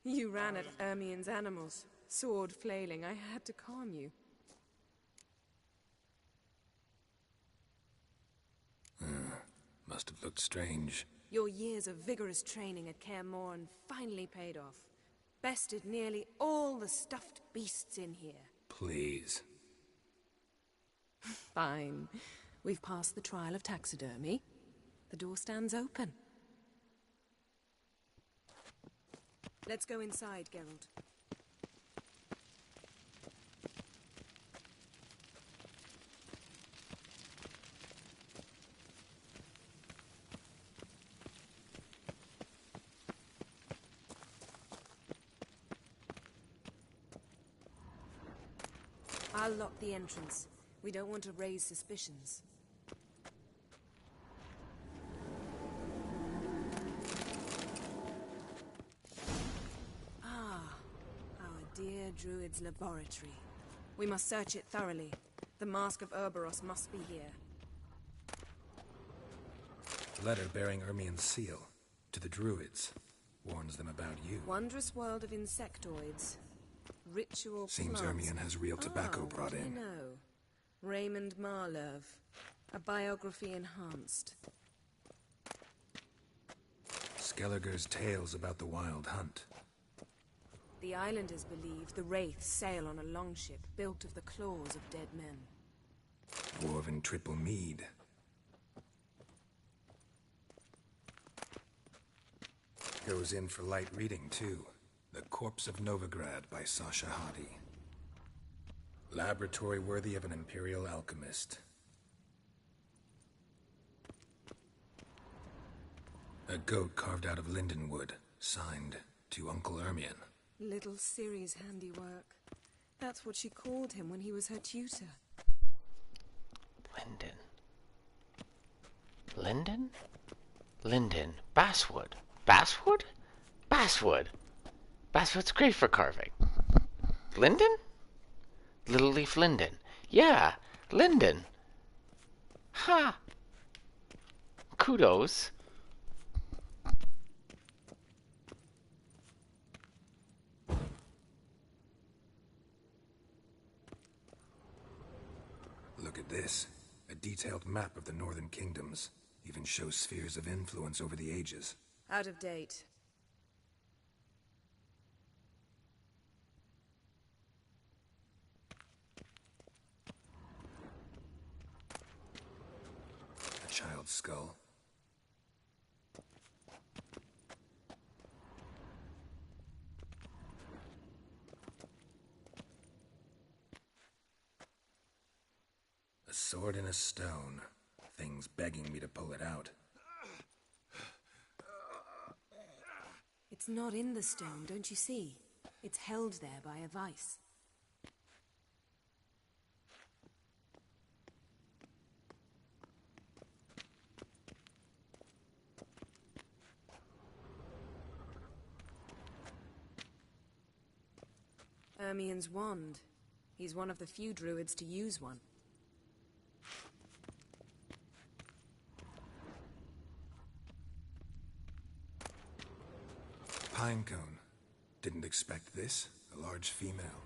H: You ran at Ermion's animals, sword flailing. I had to calm you.
F: Must have looked strange.
H: Your years of vigorous training at Kaer Morhen finally paid off. Bested nearly all the stuffed beasts in here.
F: Please.
H: Fine. We've passed the trial of taxidermy. The door stands open. Let's go inside, Geralt. I'll lock the entrance. We don't want to raise suspicions. Dear Druid's laboratory. We must search it thoroughly. The Mask of Ouroboros must be here.
F: The letter bearing Ermion's seal to the Druids warns them about you.
H: Wondrous world of insectoids. Ritual
F: Seems
H: plants.
F: Ermion has real tobacco brought in.
H: No. Raymond Marlev. A biography enhanced.
F: Skelliger's tales about the wild hunt.
H: The islanders believe the wraiths sail on a longship built of the claws of dead men.
F: Dwarven triple mead. Goes in for light reading, too. The Corpse of Novigrad by Sasha Hadi. Laboratory worthy of an imperial alchemist. A goat carved out of lindenwood, signed to Uncle Ermion.
H: Little Ciri's handiwork. That's what she called him when he was her tutor.
O: Linden. Linden? Linden. Basswood. Basswood? Basswood. Basswood's great for carving. Linden? Little leaf linden. Yeah, linden. Ha! Kudos.
F: Look at this. A detailed map of the northern kingdoms. Even shows spheres of influence over the ages.
H: Out of date.
F: A child's skull. sword in a stone. Thing's begging me to pull it out.
H: It's not in the stone, don't you see? It's held there by a vice. Ermien's wand. He's one of the few druids to use one.
F: Pinecone. Didn't expect this. A large female.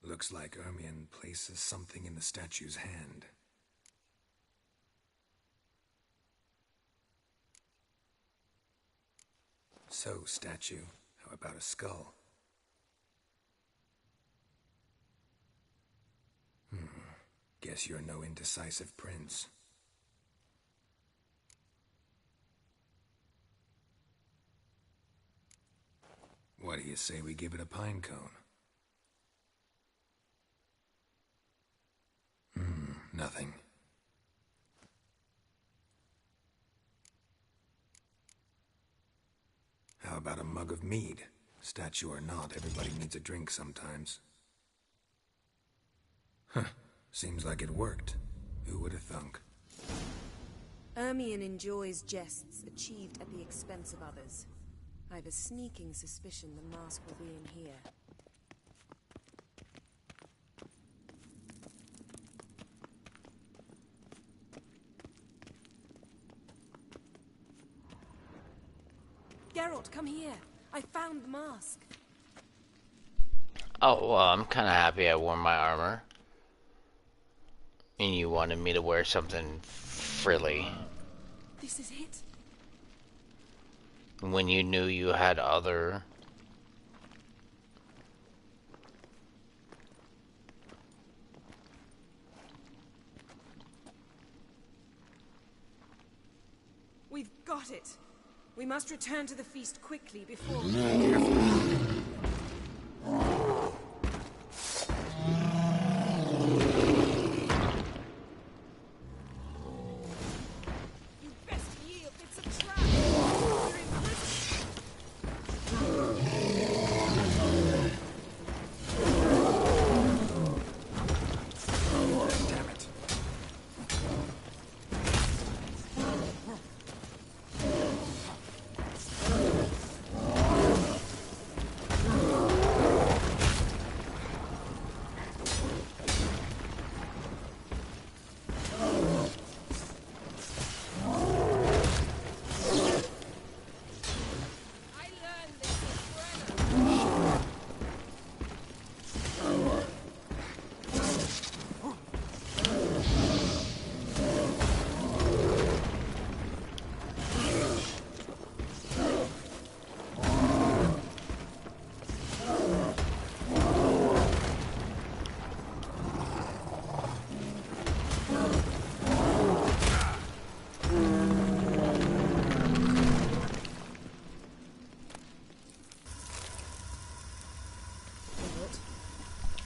F: Looks like Ermien places something in the statue's hand. So, statue, how about a skull? Guess you're no indecisive prince. What do you say we give it a pinecone? Nothing. How about a mug of mead? Statue or not, everybody needs a drink sometimes. Huh. Seems like it worked. Who would have thunk?
H: Ermien enjoys jests achieved at the expense of others. I've a sneaking suspicion the mask will be in here. Geralt, come here. I found the mask.
O: Oh, well, I'm kind of happy I wore my armor. And you wanted me to wear something frilly.
H: This is it.
O: When you knew you had other...
H: We've got it. We must return to the feast quickly before...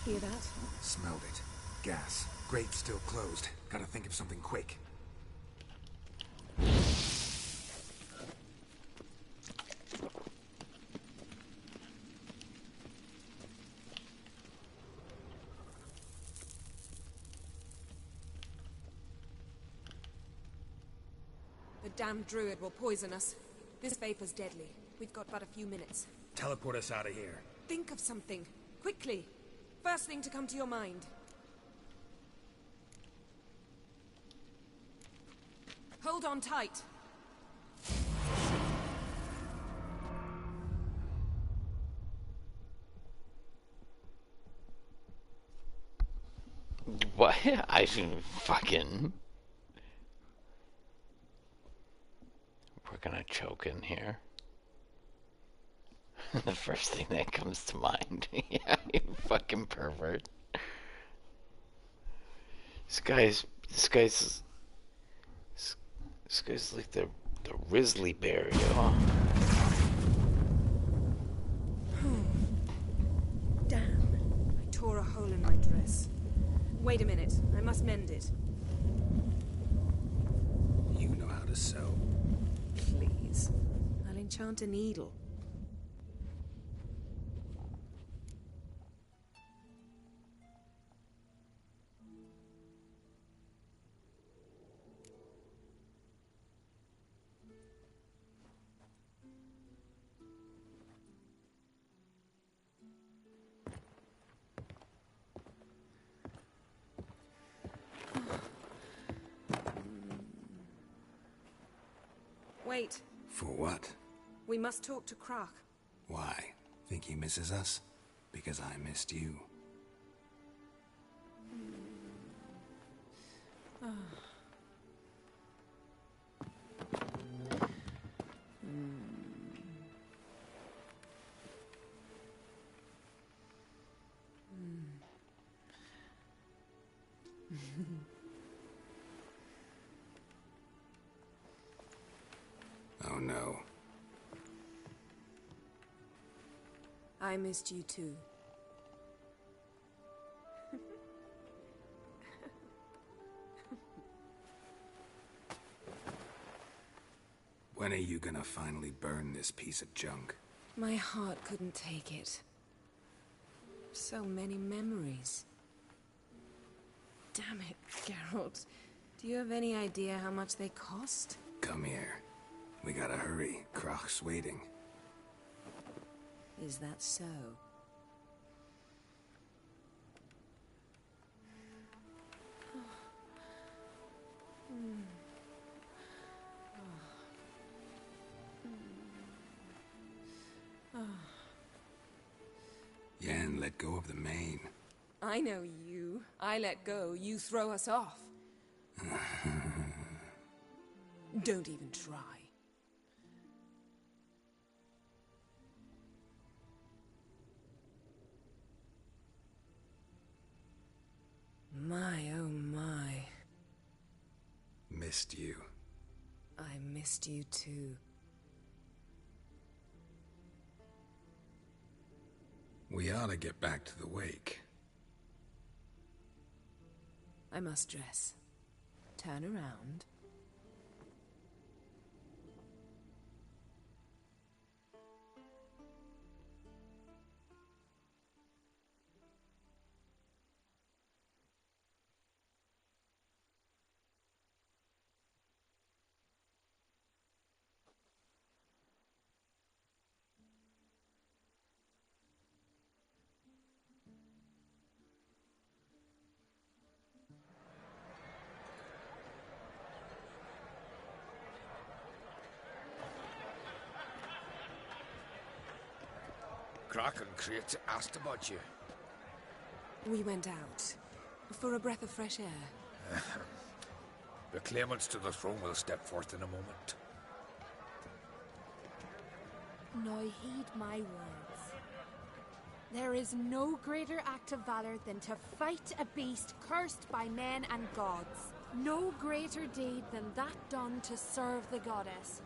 H: Hear that?
F: Smelled it. Gas. Grate still closed. Gotta think of something quick.
H: The damned druid will poison us. This vapor's deadly. We've got but a few minutes.
G: Teleport us out of here.
H: Think of something. Quickly. First thing to come to your mind. Hold on tight.
O: What? I shouldn't fucking... gonna choke in here. The first thing that comes to mind. Yeah, you fucking pervert. This guy's like the Grizzly Bear, yo.
H: Damn. I tore a hole in my dress. Wait a minute. I must mend it.
F: You know how to sew.
H: Please. I'll enchant a needle. Wait.
F: For what?
H: We must talk to Croc.
F: Why? Think he misses us? Because I missed you. Oh no.
H: I missed you too.
F: When are you gonna finally burn this piece of junk?
H: My heart couldn't take it. So many memories. Damn it, Geralt. Do you have any idea how much they cost?
F: Come here. We gotta hurry. Croc's waiting.
H: Is that so?
F: Yen, let go of the mane.
H: I know you. I let go, you throw us off. Don't even try. My, oh my.
F: Missed you.
H: I missed you too.
F: We ought to get back to the wake.
H: I must dress. Turn around.
K: Croc and Crate asked about you.
H: We went out. For a breath of fresh air.
K: The claimants to the throne will step forth in a moment.
U: Now heed my words. There is no greater act of valor than to fight a beast cursed by men and gods. No greater deed than that done to serve the goddess.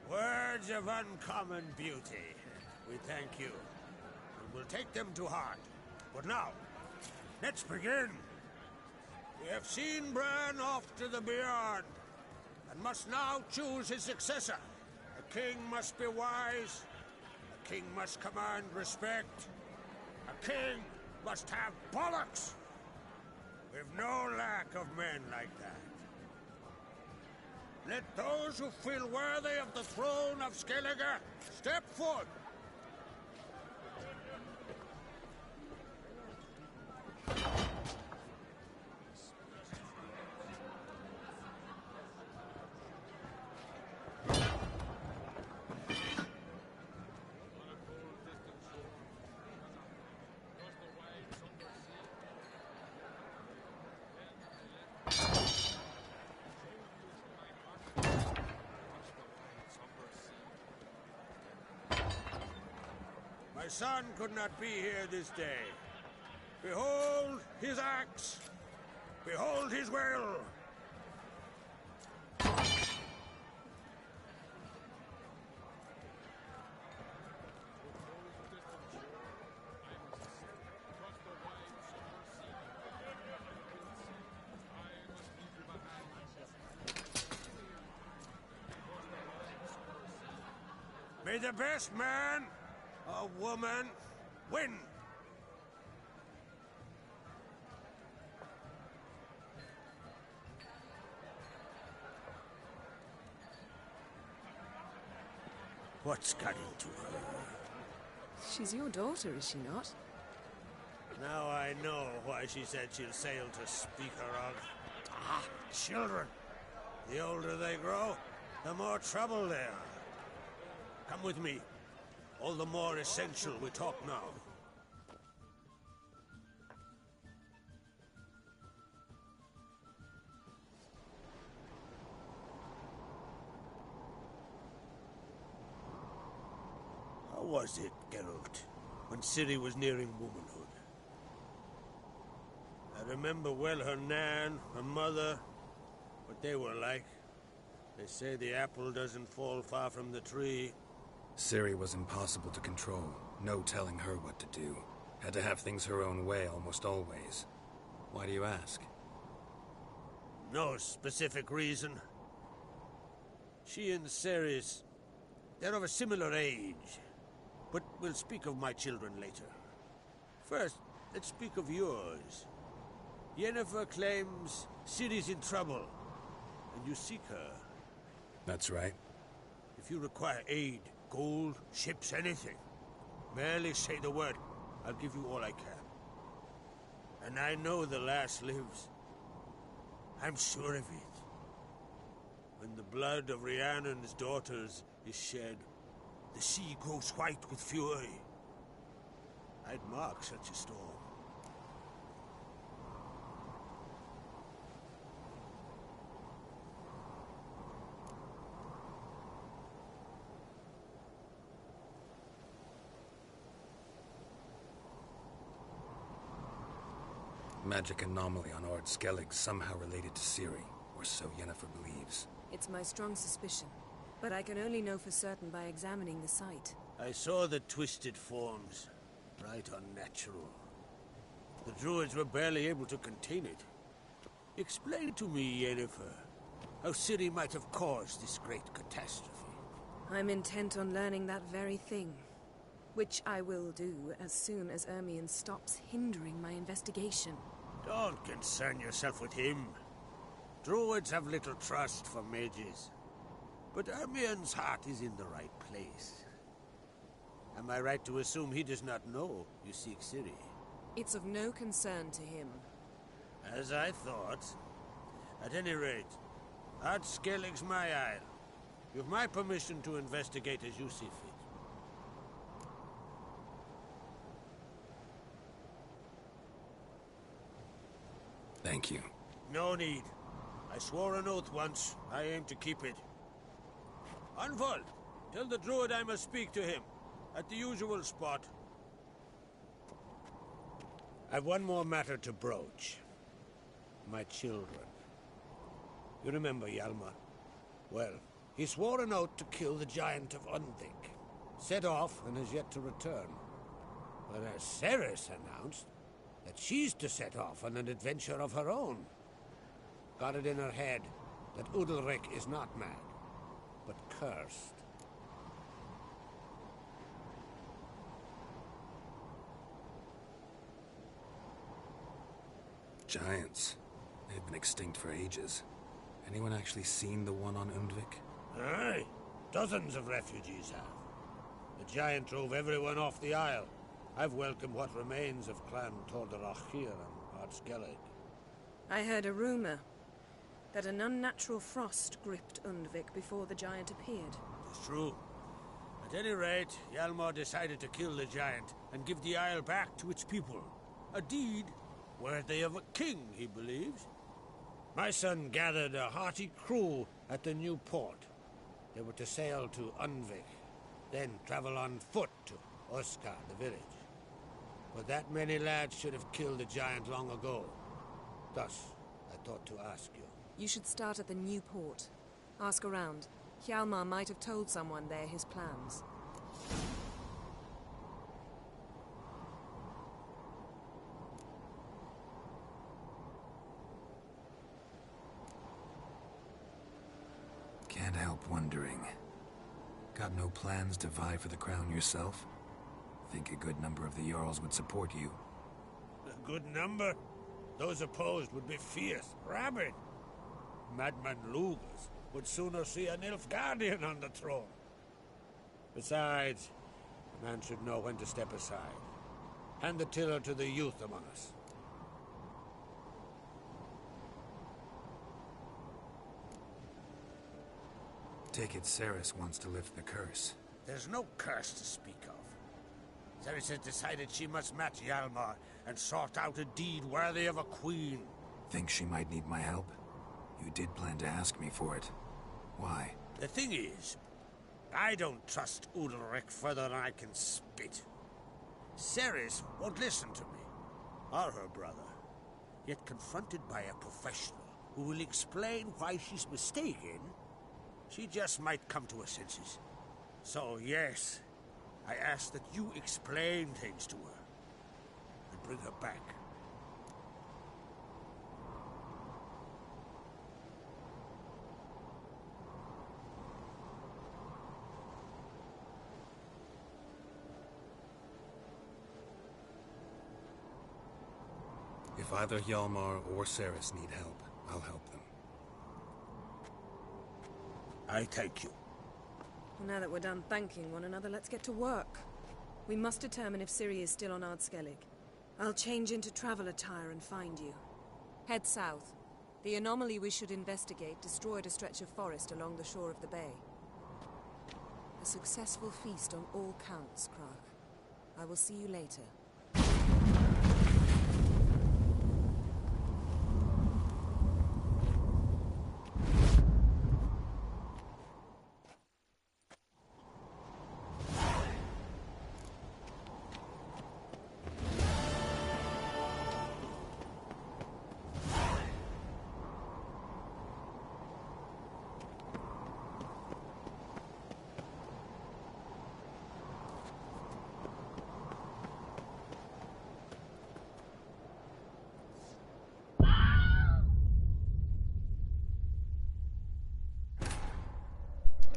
J: Words of uncommon beauty. We thank you. And we'll take them to heart. But now, let's begin. We have seen Bran off to the beyond, and must now choose his successor. A king must be wise. A king must command respect. A king must have bollocks. We've no lack of men like that. Let those who feel worthy of the throne of Skellige step forward. My son could not be here this day. Behold his axe! Behold his will! May the best man or woman win. What's got into her?
H: She's your daughter, is she not?
J: Now I know why she said she'll sail to speak her of. Ah, children. The older they grow, the more trouble they are. Come with me. All the more essential we talk now. How was it, Geralt, when Ciri was nearing womanhood? I remember well her nan, her mother, what they were like. They say the apple doesn't fall far from the tree.
D: Ciri was impossible to control. No telling her what to do. Had to have things her own way almost always. Why do you ask?
J: No specific reason. She and Ceres, they're of a similar age. But we'll speak of my children later. First, let's speak of yours. Yennefer claims Ciri's in trouble, and you seek her.
D: That's right.
J: If you require aid, gold, ships, anything, merely say the word. I'll give you all I can. And I know the lass lives. I'm sure of it. When the blood of Rhiannon's daughters is shed, the sea grows white with fury. I'd mark such a storm.
D: Magic anomaly on Ord Skellig somehow related to Ciri, or so Yennefer believes.
H: It's my strong suspicion, but I can only know for certain by examining the site.
J: I saw the twisted forms. Right unnatural. The druids were barely able to contain it. Explain to me, Yennefer, how Ciri might have caused this great catastrophe.
H: I'm intent on learning that very thing, which I will do as soon as Ermion stops hindering my investigation.
J: Don't concern yourself with him. Druids have little trust for mages. But Ermion's heart is in the right place. Am I right to assume he does not know you seek Ciri?
H: It's of no concern to him.
J: As I thought. At any rate, Ard Skellig's my isle. You've my permission to investigate as you see fit.
D: Thank you.
J: No need. I swore an oath once. I aim to keep it. Unfold. Tell the druid I must speak to him. At the usual spot. I've one more matter to broach. My children. You remember Hjalmar? Well, he swore an oath to kill the giant of Undvik. Set off and has yet to return. Whereas Ceres announced that she's to set off on an adventure of her own. Got it in her head that Udalric is not mad, but cursed.
D: Giants. They've been extinct for ages. Anyone actually seen the one on Undvik?
J: Aye. Dozens of refugees have. The giant drove everyone off the Isle. I've welcomed what remains of Clan Tordarachir and Ard Skellig.
H: I heard a rumor that an unnatural frost gripped Undvik before the giant appeared.
J: It's true. At any rate, Hjalmar decided to kill the giant and give the Isle back to its people. A deed worthy of a king, he believes. My son gathered a hearty crew at the new port. They were to sail to Undvik, then travel on foot to Oscar, the village. But that many lads should have killed the giant long ago. Thus, I thought to ask you.
H: You should start at the new port. Ask around. Hjalmar might have told someone there his plans.
F: Can't help wondering. Got no plans to vie for the crown yourself? Think a good number of the Jarls would support you.
J: A good number? Those opposed would be fierce, rabid. Madman Lugas would sooner see an Nilfgaardian on the throne. Besides, a man should know when to step aside. Hand the tiller to the youth among us.
F: Take it Ceres wants to lift the curse.
J: There's no curse to speak of. Ceres has decided she must match Hjalmar and sort out a deed worthy of a queen.
F: Think she might need my help? You did plan to ask me for it. Why?
J: The thing is, I don't trust Udalric further than I can spit. Ceres won't listen to me, or her brother. Yet confronted by a professional who will explain why she's mistaken, she just might come to her senses. So yes, I ask that you explain things to her and bring her back.
D: If either Hjalmar or Ceres need help, I'll help them.
J: I thank you.
H: Well, now that we're done thanking one another, let's get to work. We must determine if Ciri is still on Ardskellig. I'll change into travel attire and find you. Head south. The anomaly we should investigate destroyed a stretch of forest along the shore of the bay. A successful feast on all counts, Krach. I will see you later.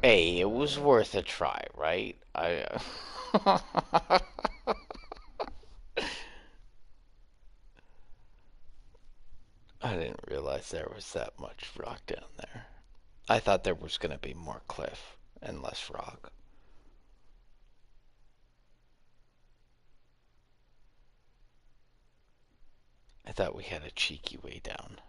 O: Hey, it was worth a try, right? I didn't realize there was that much rock down there. I thought there was going to be more cliff and less rock. I thought we had a cheeky way down.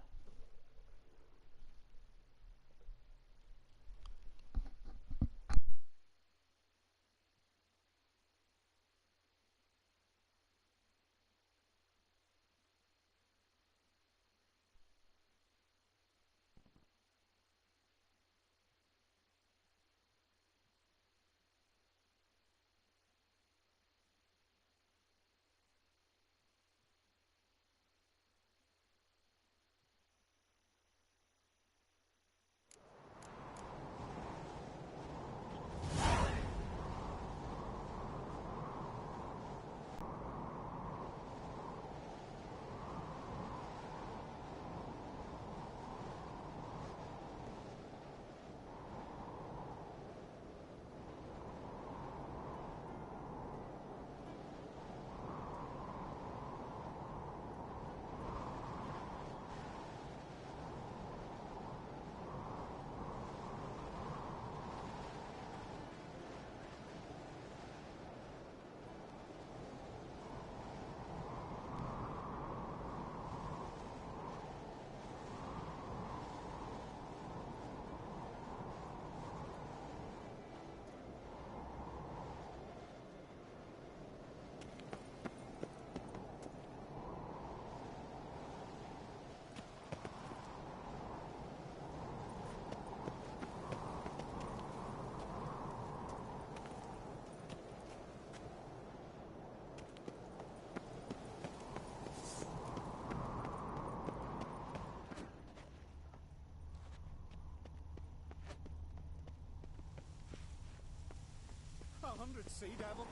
A: 100 sea devils.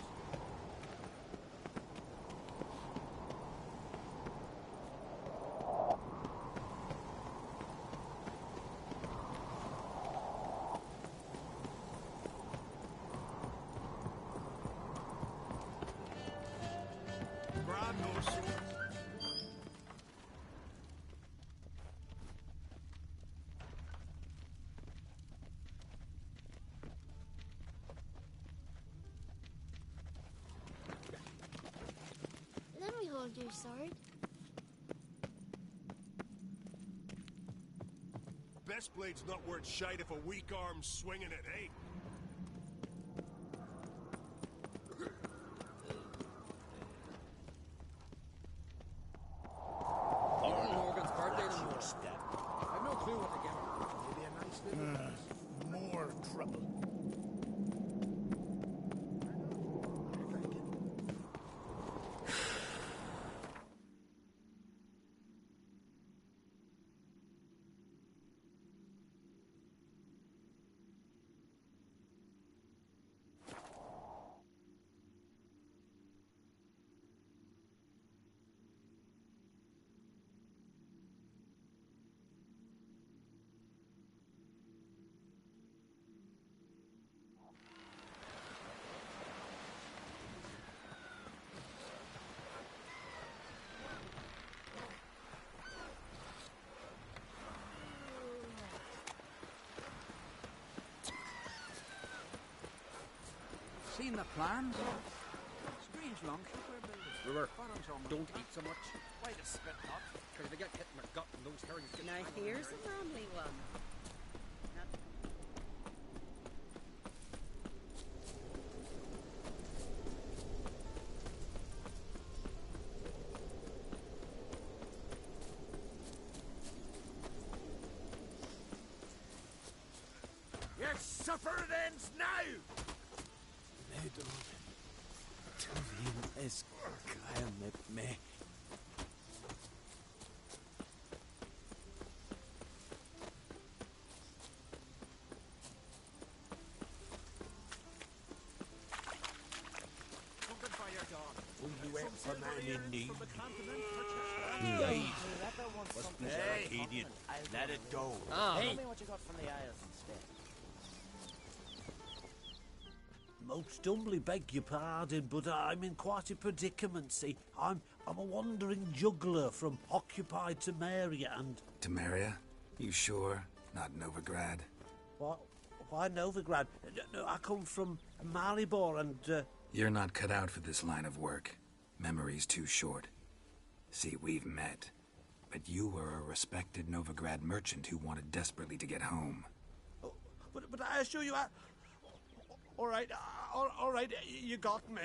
J: Grab those swords.
I: Let me hold your sword.
J: Best blade's not worth shite if a weak arm's swinging it, eh?
E: Morgan's birthday tomorrow. I've no clue what to get her. Maybe a nice little...
C: More trouble.
L: Seen the plans? Strange longship we're building.
E: River,
L: Bottom's almost
E: don't
L: flat.
E: eat so much. Why the spit not? Because if I get hit in my gut and those herrings get...
T: Now here's a manly one.
B: Your suffering ends now!
P: Nedon, Tuvin is kael met me.
J: We went for man in need.
P: Hey,
J: Must be
P: hey,
J: Arcadian.
P: let it go.
E: Hey.
P: Tell me what you got from the Isles instead. Most humbly beg your pardon, but I'm in quite a predicament. See, I'm a wandering juggler from occupied Temeria and...
F: Temeria? You sure? Not Novigrad?
P: What? Why Novigrad? No, I come from Maribor and...
F: You're not cut out for this line of work. Memory's too short. See, we've met. But you were a respected Novigrad merchant who wanted desperately to get home.
P: But I assure you, all right, you got me.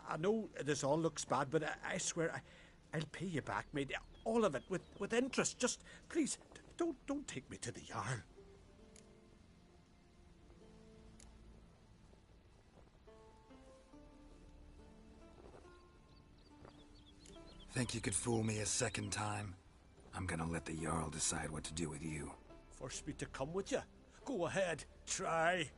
P: I know this all looks bad, but I swear I'll pay you back, mate. All of it, with interest. Just, please, don't take me to the Jarl.
F: Think you could fool me a second time? I'm gonna let the Jarl decide what to do with you.
P: Force me to come with you? Go ahead, try.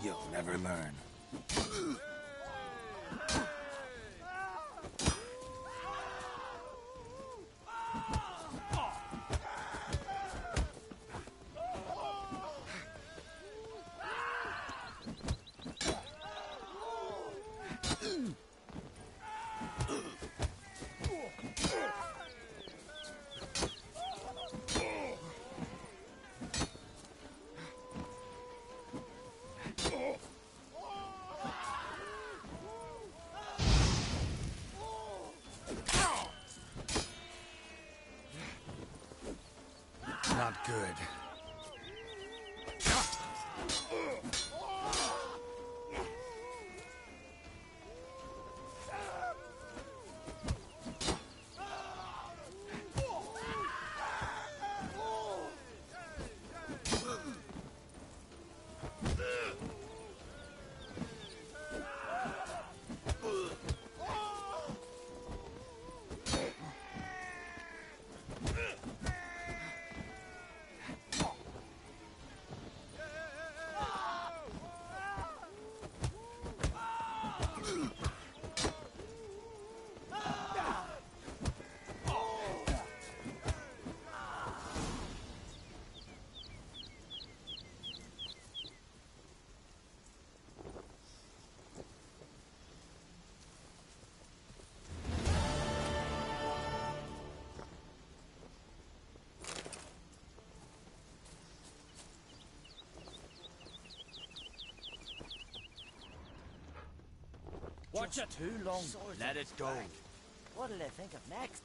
F: You'll never learn.
D: not good.
S: Watch it!
M: Too long.
S: Let it go.
M: What'll they think of next?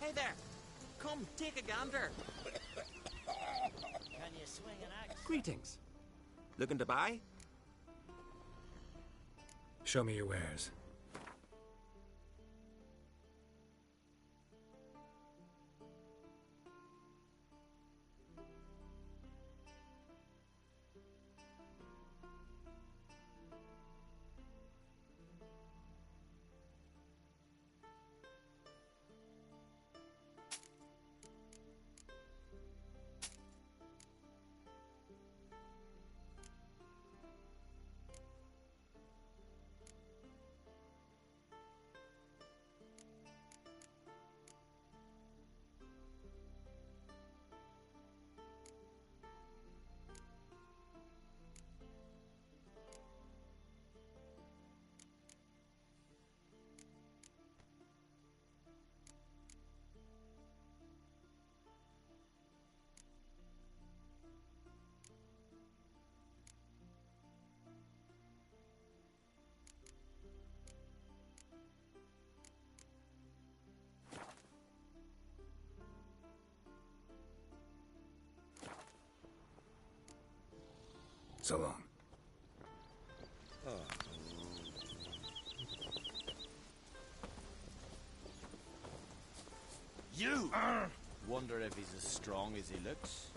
M: Hey there! Come, take a gander. Can you swing an axe?
I: Greetings. Looking to buy?
D: Show me your wares. So long.
M: You! Wonder if he's as strong as he looks.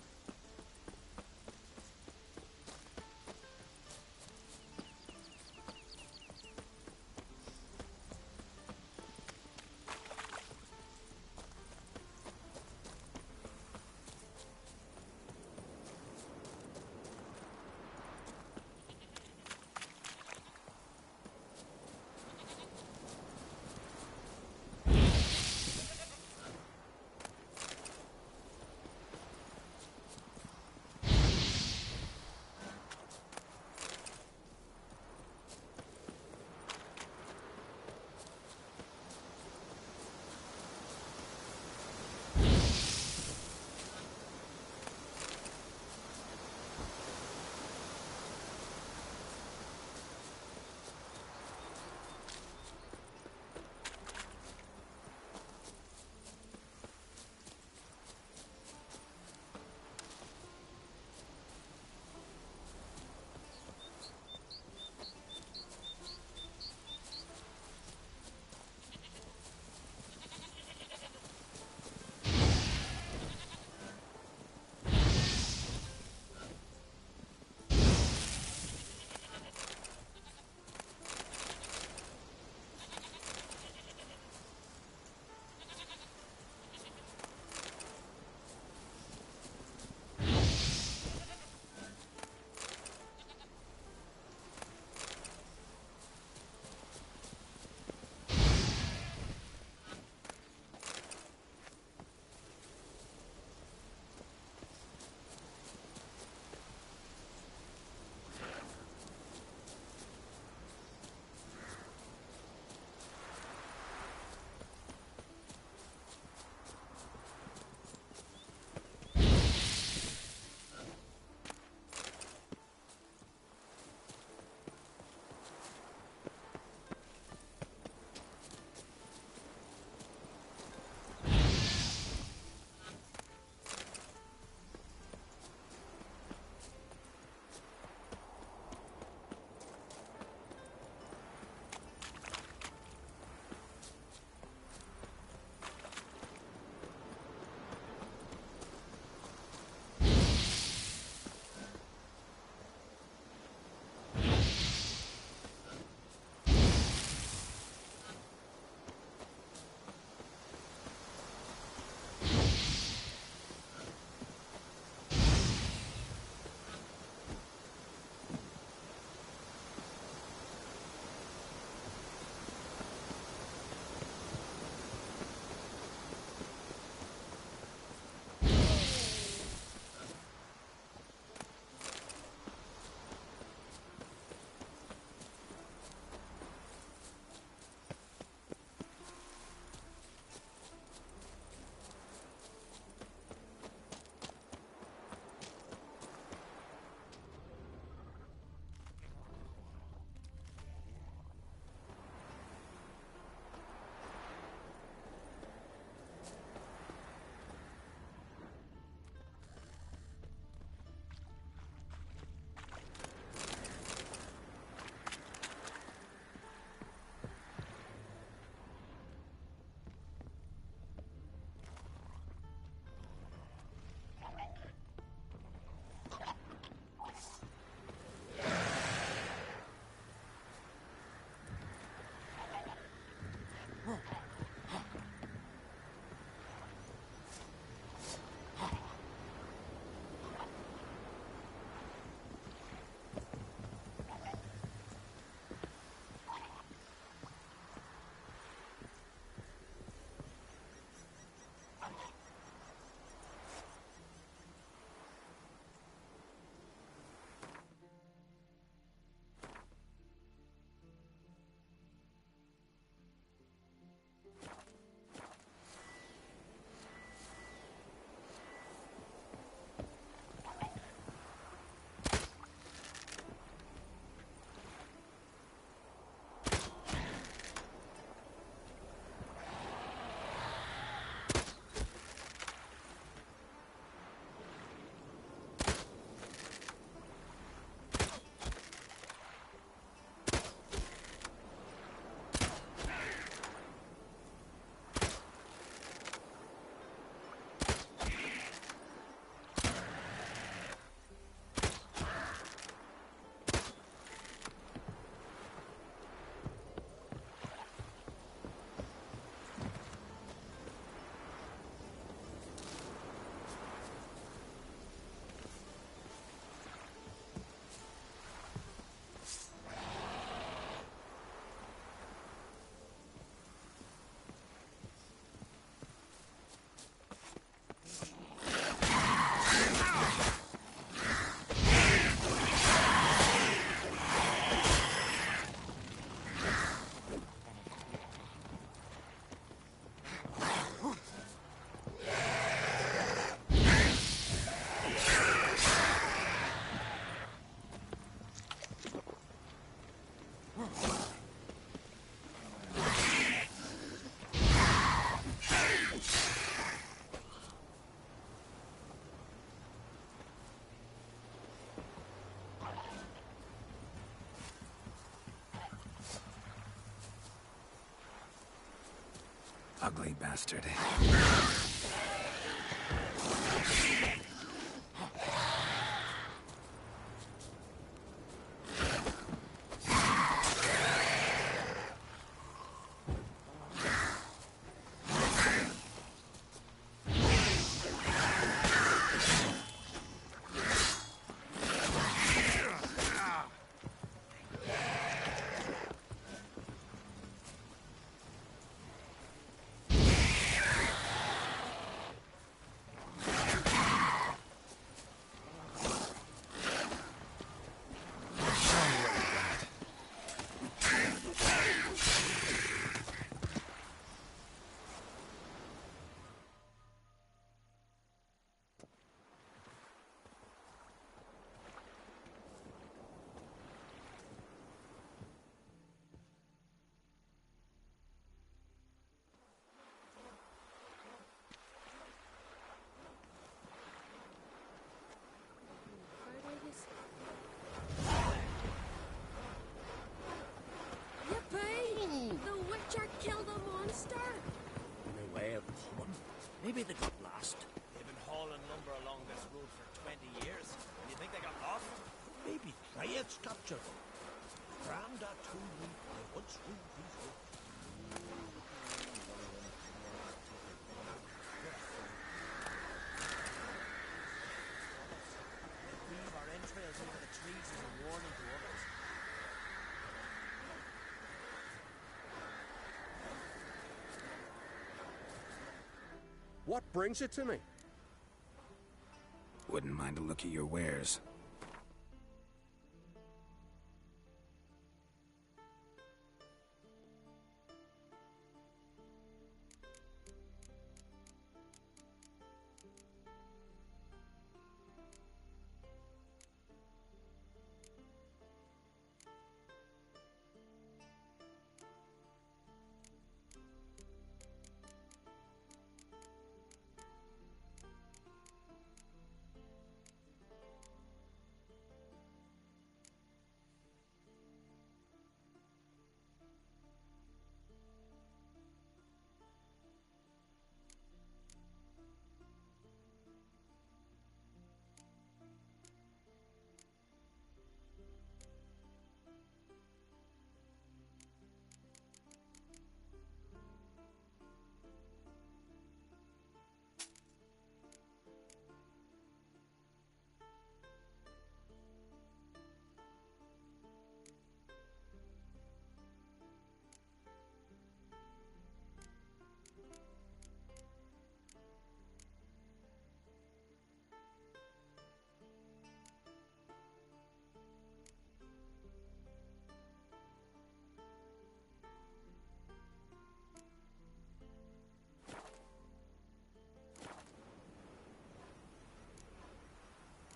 F: Ugly bastard.
R: Yippee! The Witcher killed a monster!
J: In a way of common. Maybe they got lost.
M: They've been hauling lumber along this road for 20 years. Do you think they got lost?
J: Maybe riots captured them. Crammed that 2 week by once through these woods.
M: They weave our entrails over the trees as a warning to others.
N: What brings it to me?
F: Wouldn't mind a look at your wares.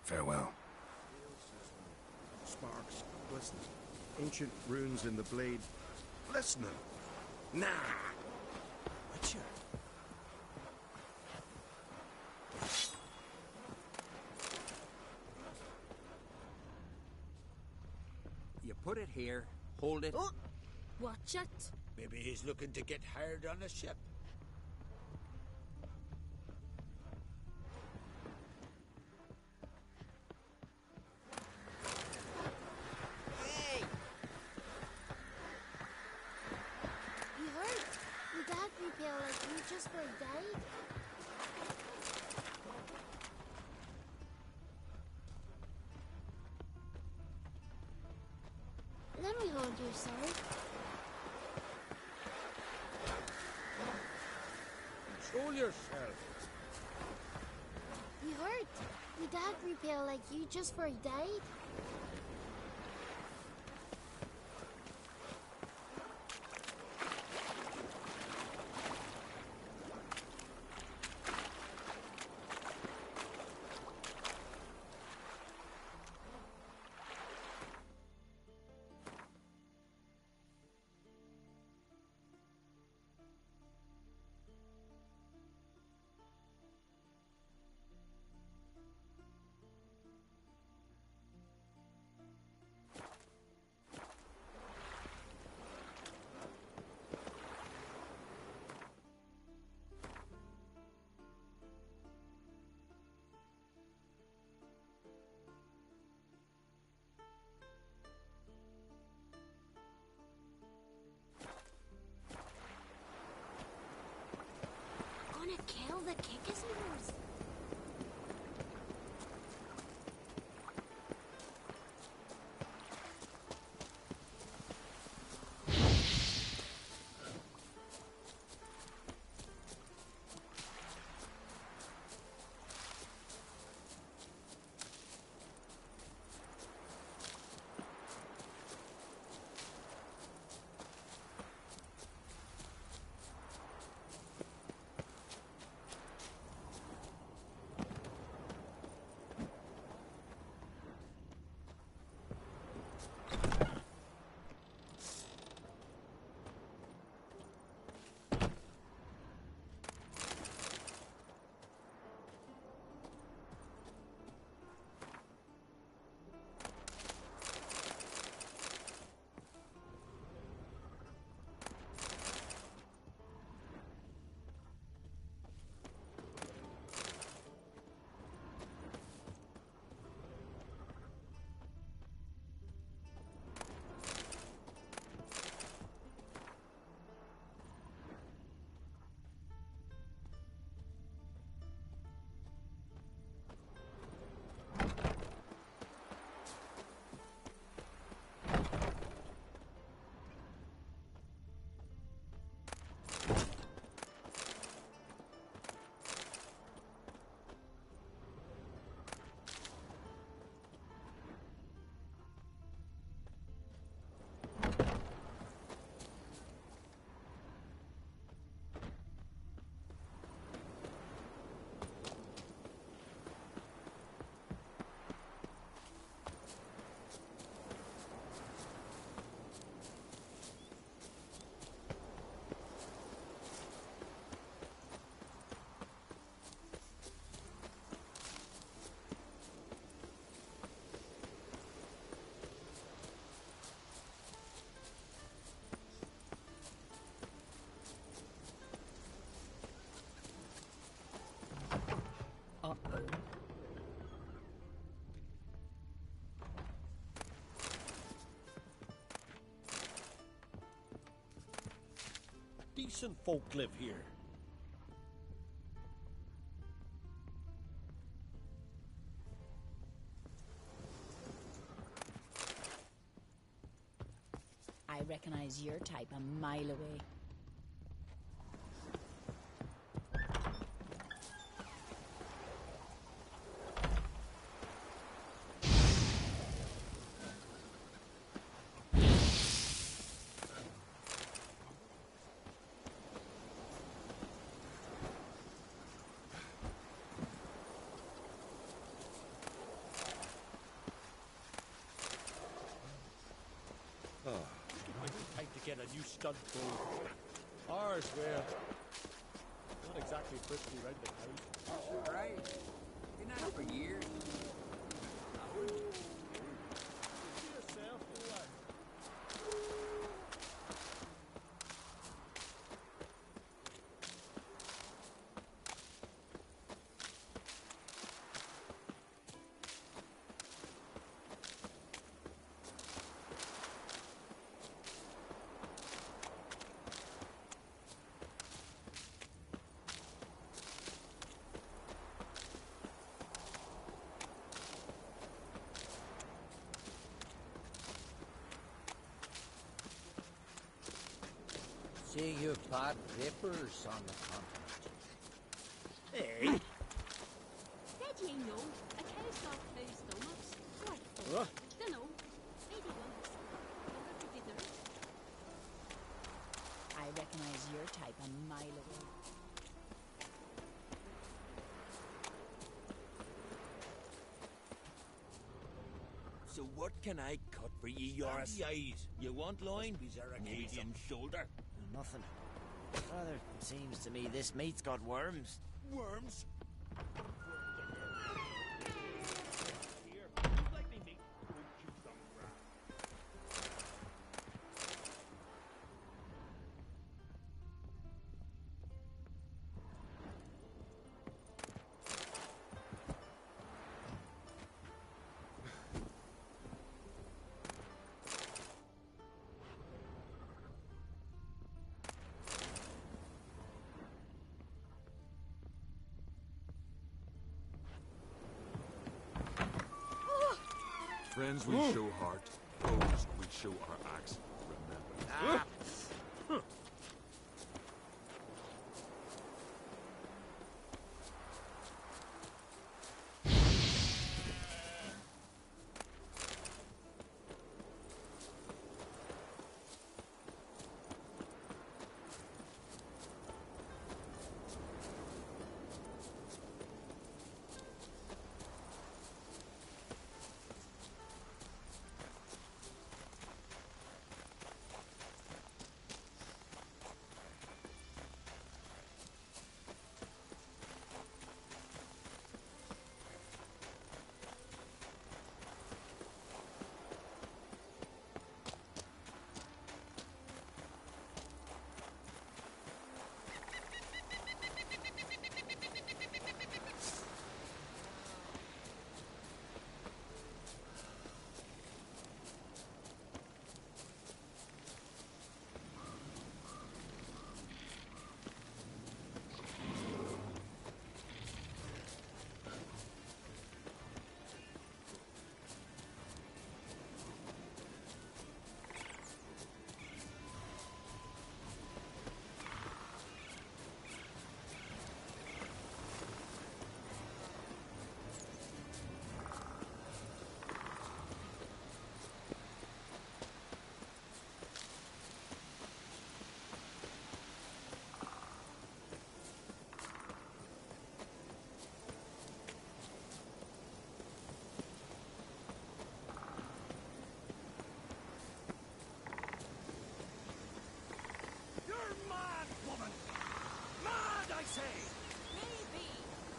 F: Farewell.
N: Sparks, listen. Ancient runes in the blade. Listening. Nah.
J: Witcher.
L: You put it here, hold it.
R: Oh, watch it.
J: Maybe he's looking to get hired on a ship.
V: You heard? Your dad repair like you just for a day? Let me hold you, sorry.
J: Control yourself.
V: You heard? Your dad repair like you just for a day? a kick as he was.
J: Decent folk live here.
G: I recognize your type a mile away.
P: Get a new stud bow. Ours were not exactly frisky round the house.
L: Right. Been at it for years.
E: See you bad rippers on the continent.
P: Hey!
T: Did you know a cow's got two stomachs?
P: What?
T: Dunno. Maybe once. Never could be there.
G: I recognize your type a mile away.
M: So what can I cut for ye, Yoris?
J: Eyes.
M: You want loin? Medium shoulder?
Q: Nothing. Rather, it seems to me this meat's got worms.
M: Worms?
K: Friends we show heart, foes we show our axe. Remember.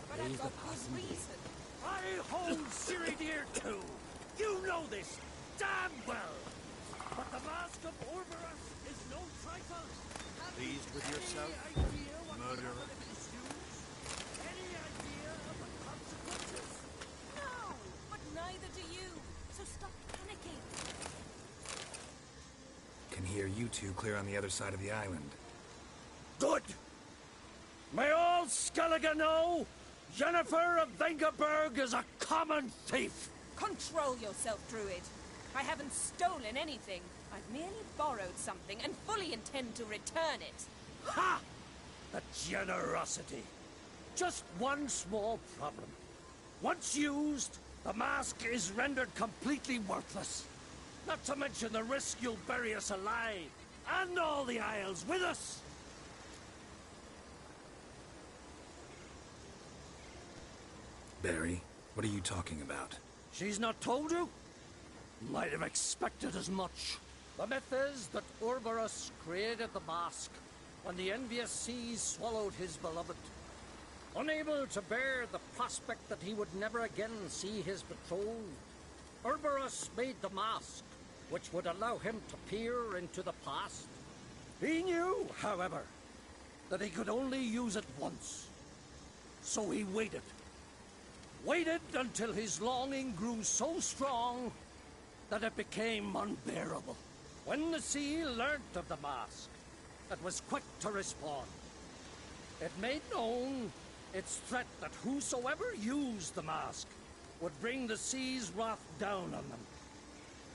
B: But I've got good reason. I hold Ciri dear too. You know this damn well. But the Mask of Orberus is no trifle.
N: Pleased with yourself, murderer?
B: Any idea of the consequences?
H: No, but neither do you. So stop panicking.
F: Can hear you two clear on the other side of the island.
B: Good. May all Skellige know Jennifer of Vengerberg is a common thief.
H: Control yourself, Druid. I haven't stolen anything. I've merely borrowed something and fully intend to return it.
B: Ha! The generosity. Just one small problem. Once used, the mask is rendered completely worthless. Not to mention the risk you'll bury us alive, and all the Isles with us.
F: Barry, what are you talking about?
B: She's not told you? Might have expected as much. The myth is that Orberus created the mask when the envious seas swallowed his beloved. Unable to bear the prospect that he would never again see his betrothed, Orberus made the mask, which would allow him to peer into the past. He knew, however, that he could only use it once. So he waited. Waited until his longing grew so strong that it became unbearable. When the sea learnt of the mask, it was quick to respond. It made known its threat that whosoever used the mask would bring the sea's wrath down on them.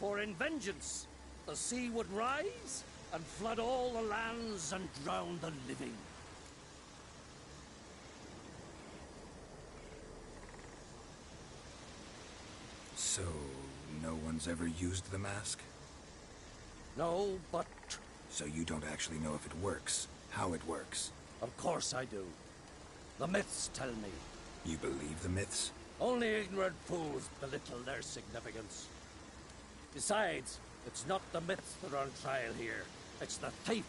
B: For in vengeance, the sea would rise and flood all the lands and drown the living.
F: So, no one's ever used the mask?
B: No, but...
F: So you don't actually know if it works, how it works?
B: Of course I do. The myths tell me.
F: You believe the myths?
B: Only ignorant fools belittle their significance. Besides, it's not the myths that are on trial here. It's the thief.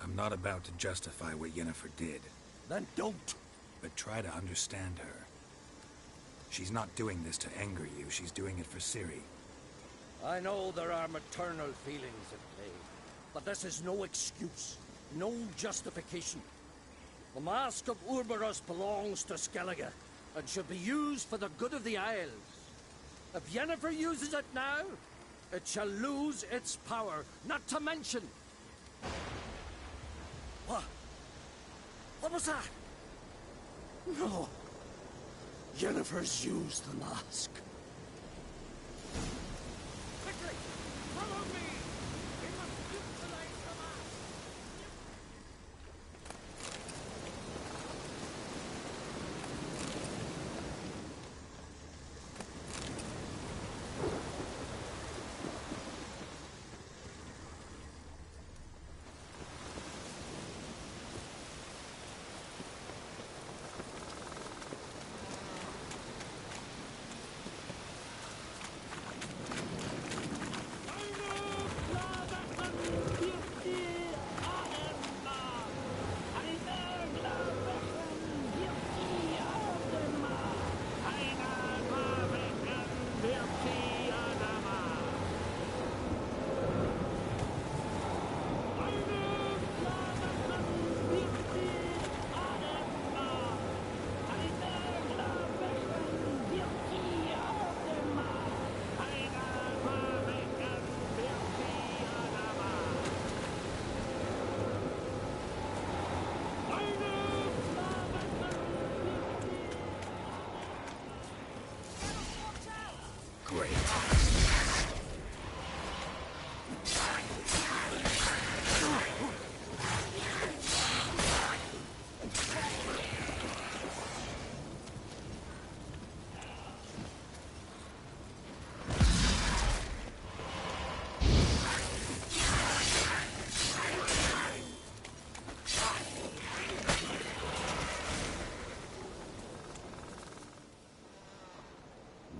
F: I'm not about to justify what Yennefer did.
B: Then don't.
F: But try to understand her. She's not doing this to anger you, she's doing it for Ciri.
B: I know there are maternal feelings at play, but this is no excuse, no justification. The Mask of Orberus belongs to Skellige, and should be used for the good of the Isles. If Yennefer uses it now, it shall lose its power, not to mention... What? What was that? No. Yennefer's used the mask. Quickly! Follow me! We must utilize the mask!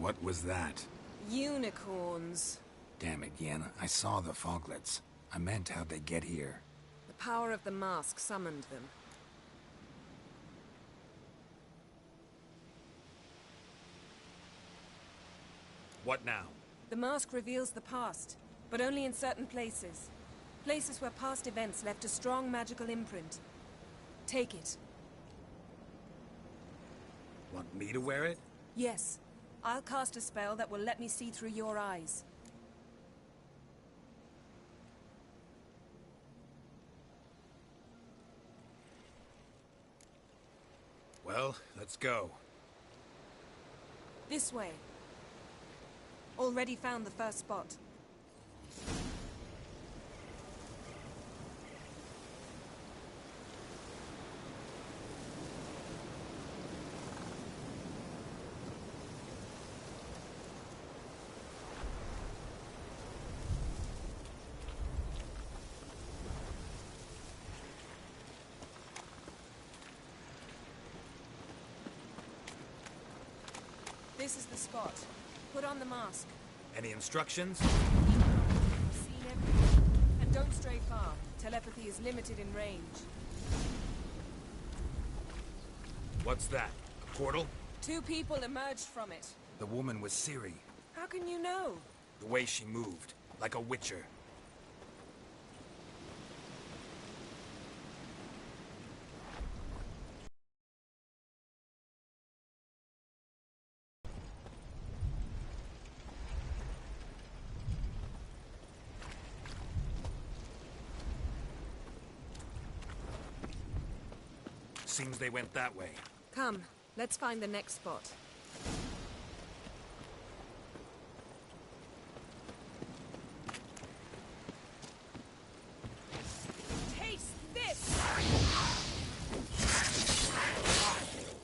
F: What was that?
H: Unicorns.
F: Damn it, Yen. I saw the foglets. I meant how'd they get here?
H: The power of the mask summoned them.
D: What now?
H: The mask reveals the past, but only in certain places. Places where past events left a strong magical imprint. Take it.
D: Want me to wear it?
H: Yes. I'll cast a spell that will let me see through your eyes.
D: Well, let's go.
H: This way. Already found the first spot. This is the spot. Put on the mask.
D: Any instructions?
H: Seen everything. And don't stray far. Telepathy is limited in range.
D: What's that? A portal?
H: 2 people emerged from it.
F: The woman was Ciri.
H: How can you know?
F: The way she moved, like a witcher.
D: Seems they went that way.
H: Come, let's find the next spot. Taste this!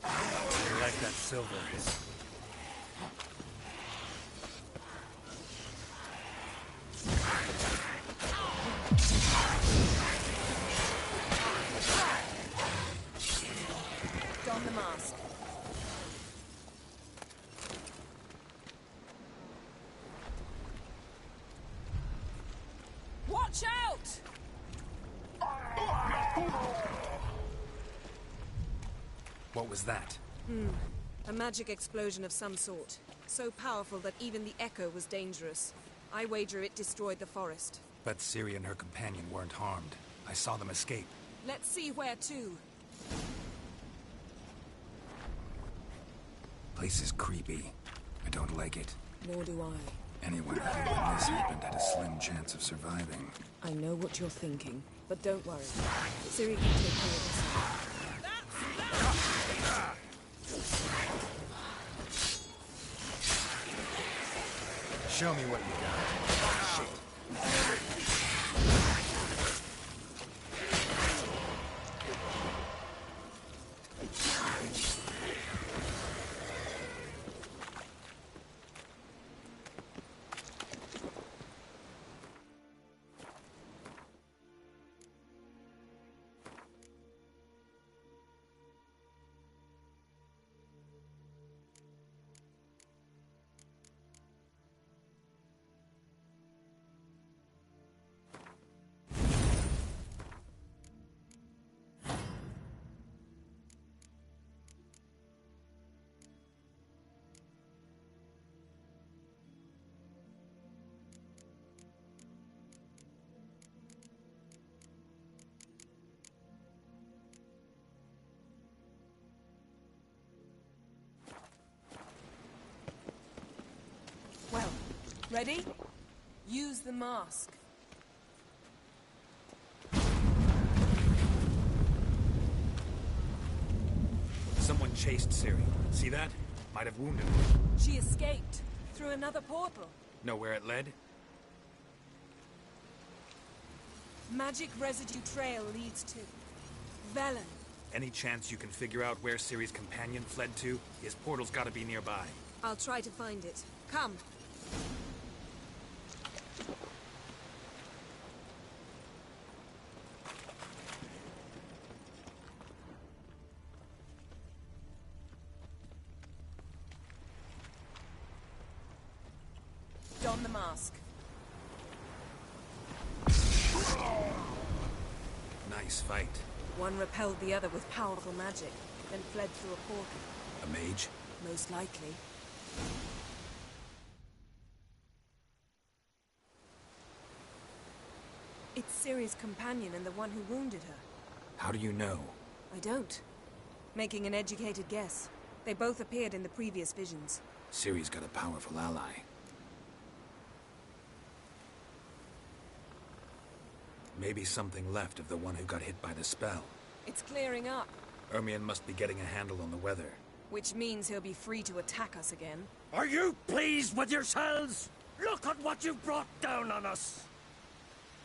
D: I like that silver.
H: Don the mask. Watch out!
F: What was that?
H: A magic explosion of some sort. So powerful that even the echo was dangerous. I wager it destroyed the forest.
F: But Ciri and her companion weren't harmed. I saw them escape.
H: Let's see where to.
F: Place is creepy. I don't like it.
H: Nor do I.
F: Anyone here when this happened had a slim chance of surviving.
H: I know what you're thinking, but don't worry. Ciri can take care of herself.
D: Show me what you got. Shit.
H: Well, ready? Use the mask.
D: Someone chased Ciri. See that? Might have wounded her.
H: She escaped through another portal.
D: Know where it led?
H: Magic residue trail leads to Velen.
D: Any chance you can figure out where Ciri's companion fled to? His portal's gotta be nearby.
H: I'll try to find it. Come. Don the mask.
D: Nice fight.
H: One repelled the other with powerful magic, then fled through a portal.
D: A mage?
H: Most likely. It's Ciri's companion and the one who wounded her.
D: How do you know?
H: I don't. Making an educated guess. They both appeared in the previous visions.
D: Ciri's got a powerful ally. Maybe something left of the one who got hit by the spell.
H: It's clearing up.
D: Ermion must be getting a handle on the weather.
H: Which means he'll be free to attack us again.
B: Are you pleased with yourselves? Look at what you've brought down on us!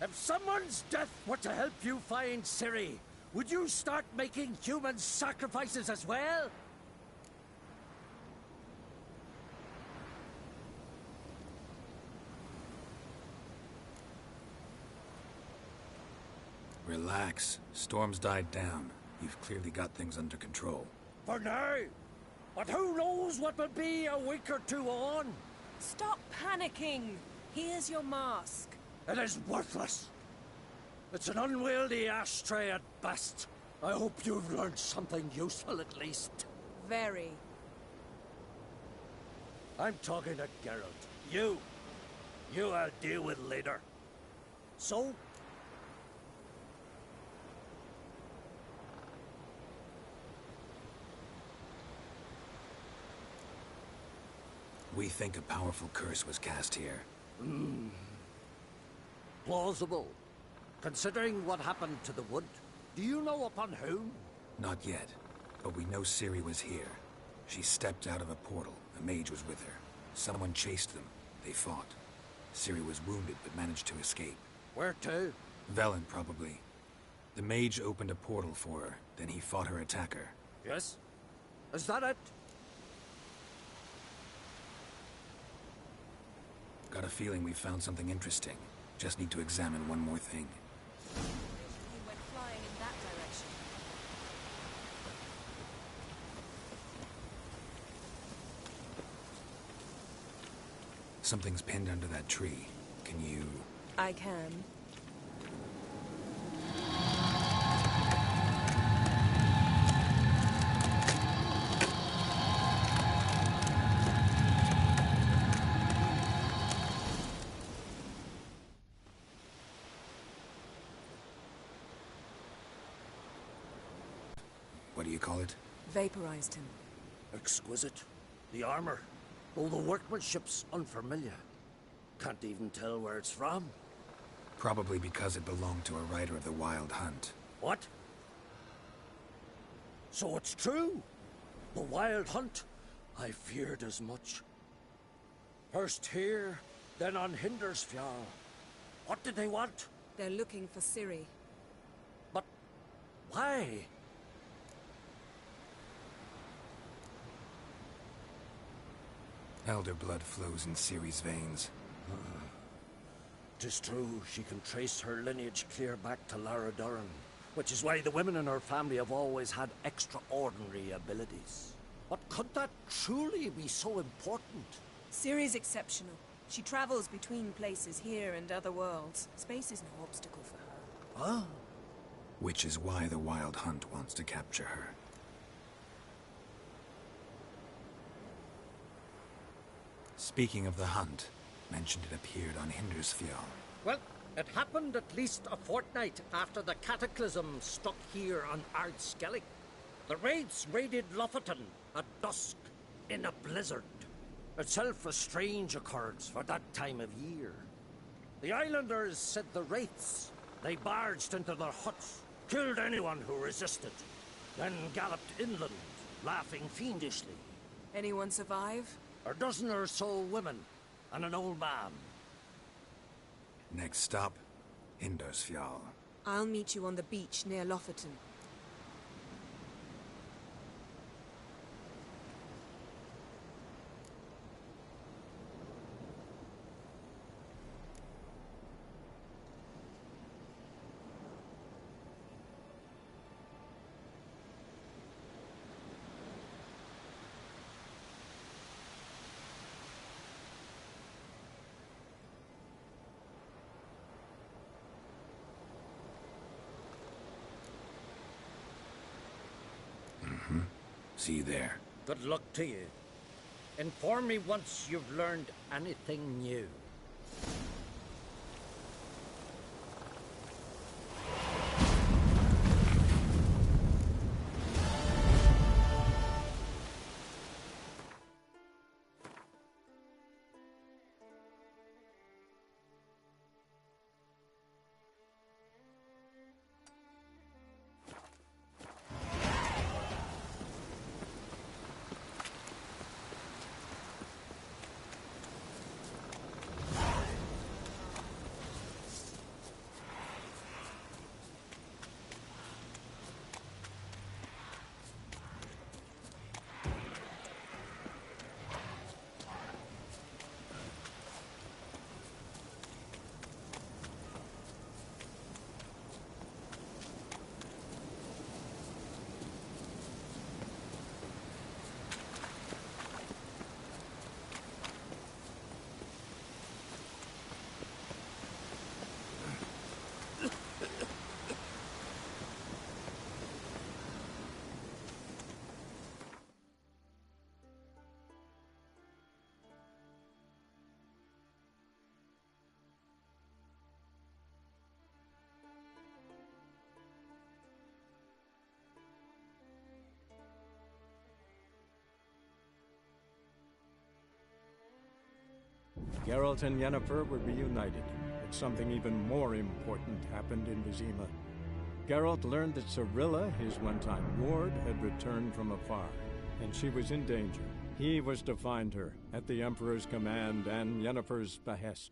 B: If someone's death were to help you find Ciri, would you start making human sacrifices as well?
D: Relax. Storm's died down. You've clearly got things under control.
B: For now. But who knows what will be a week or two on?
H: Stop panicking! Here's your mask.
B: It is worthless. It's an unwieldy ashtray at best. I hope you've learned something useful at least.
H: Very.
B: I'm talking to Geralt. You I'll deal with later. So?
D: We think a powerful curse was cast here.
B: Plausible. Considering what happened to the wood, do you know upon whom?
D: Not yet, but we know Ciri was here. She stepped out of a portal. A mage was with her. Someone chased them. They fought. Ciri was wounded, but managed to escape.
B: Where to?
D: Velen, probably. The mage opened a portal for her, then he fought her attacker.
B: Yes? Is that it?
D: Got a feeling we found something interesting. Just need to examine one more thing.
H: He went flying in that direction.
D: Something's pinned under that tree. Can you...
H: I can.
D: What do you call it?
H: Vaporized him.
B: Exquisite. The armor. though the workmanship's unfamiliar. Can't even tell where it's from.
D: Probably because it belonged to a rider of the Wild Hunt.
B: What? So it's true? The Wild Hunt? I feared as much. First here, then on Hindersfjall. What did they want?
H: They're looking for Ciri.
B: But why?
D: Elder blood flows in Ciri's veins.
B: 'Tis true, she can trace her lineage clear back to Lara Duran, which is why the women in her family have always had extraordinary abilities. But could that truly be so important?
H: Ciri's exceptional. She travels between places here and other worlds. Space is no obstacle for her.
B: Huh?
D: Which is why the Wild Hunt wants to capture her. Speaking of the hunt, mentioned it appeared on Hindersfjall.
B: Well, it happened at least a fortnight after the cataclysm struck here on Ardskellig. The raids raided Lofoten at dusk in a blizzard. Itself a strange occurrence for that time of year. The islanders said the wraiths. They barged into their huts, killed anyone who resisted, then galloped inland, laughing fiendishly.
H: Anyone survive?
B: A dozen or so women and an old man.
D: Next stop, Hindersfjall.
H: I'll meet you on the beach near Lofoten.
D: See you there.
B: Good luck to you. Inform me once you've learned anything new.
O: Geralt and Yennefer were reunited, but something even more important happened in Vizima. Geralt learned that Cirilla, his one-time ward, had returned from afar, and she was in danger. He was to find her, at the Emperor's command and Yennefer's behest.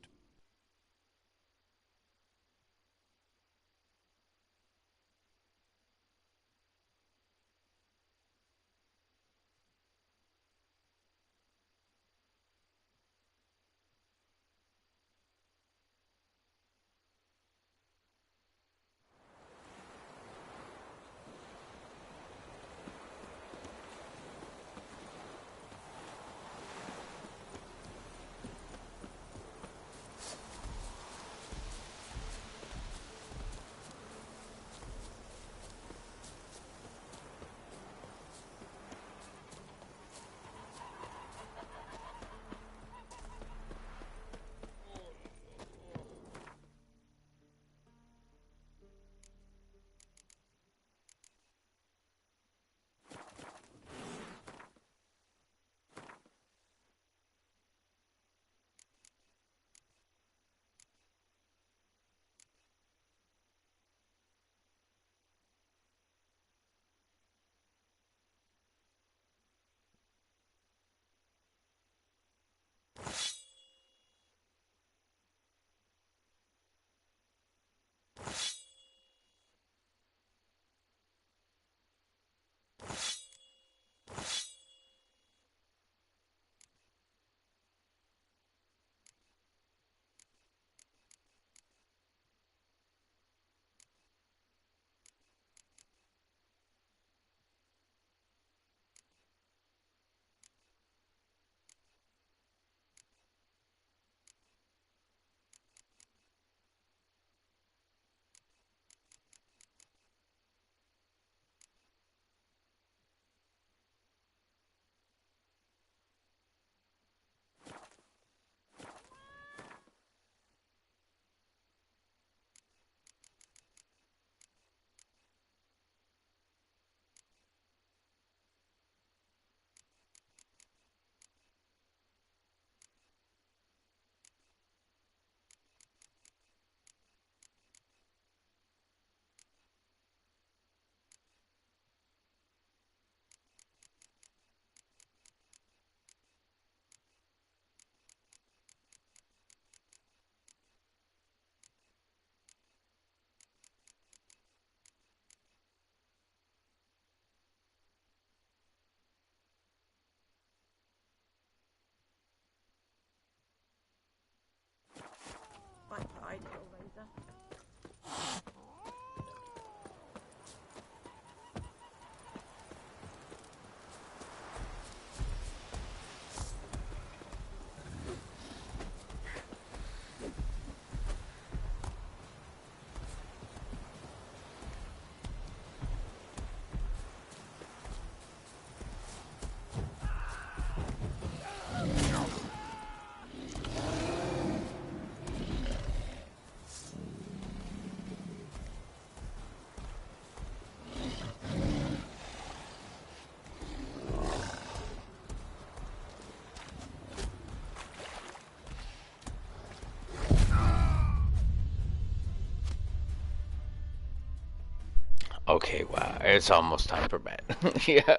A: Okay, wow. It's almost time for bed. Yeah.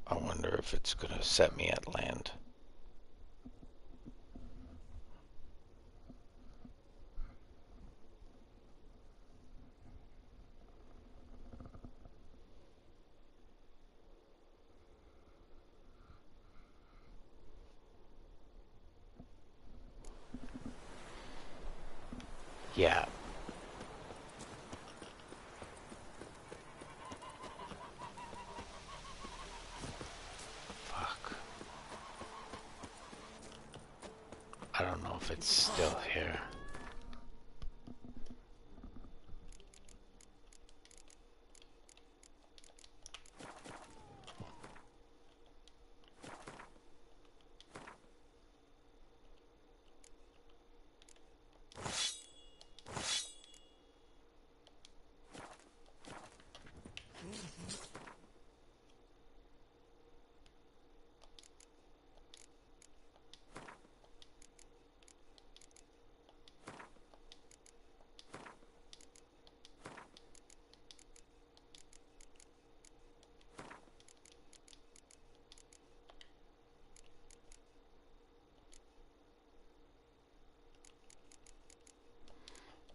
A: I wonder if it's gonna set me at land. Yeah. Fuck. I don't know if it's still here.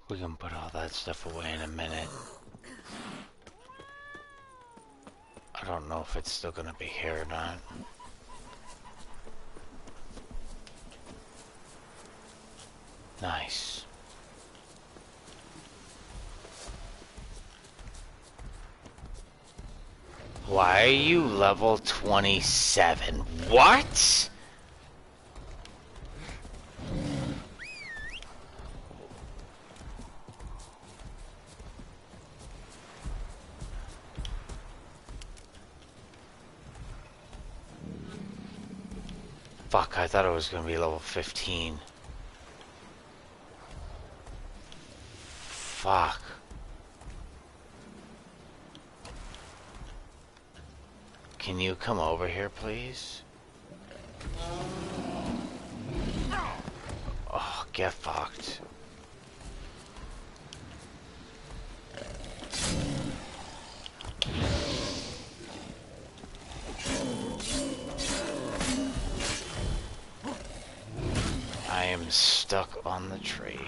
A: We can put all that stuff away in a minute. I don't know if it's still gonna be here or not. Nice. Why are you level 27? What? Fuck, I thought it was gonna be level 15. Fuck. Can you come over here, please? Oh, get fucked. I am stuck on the tree.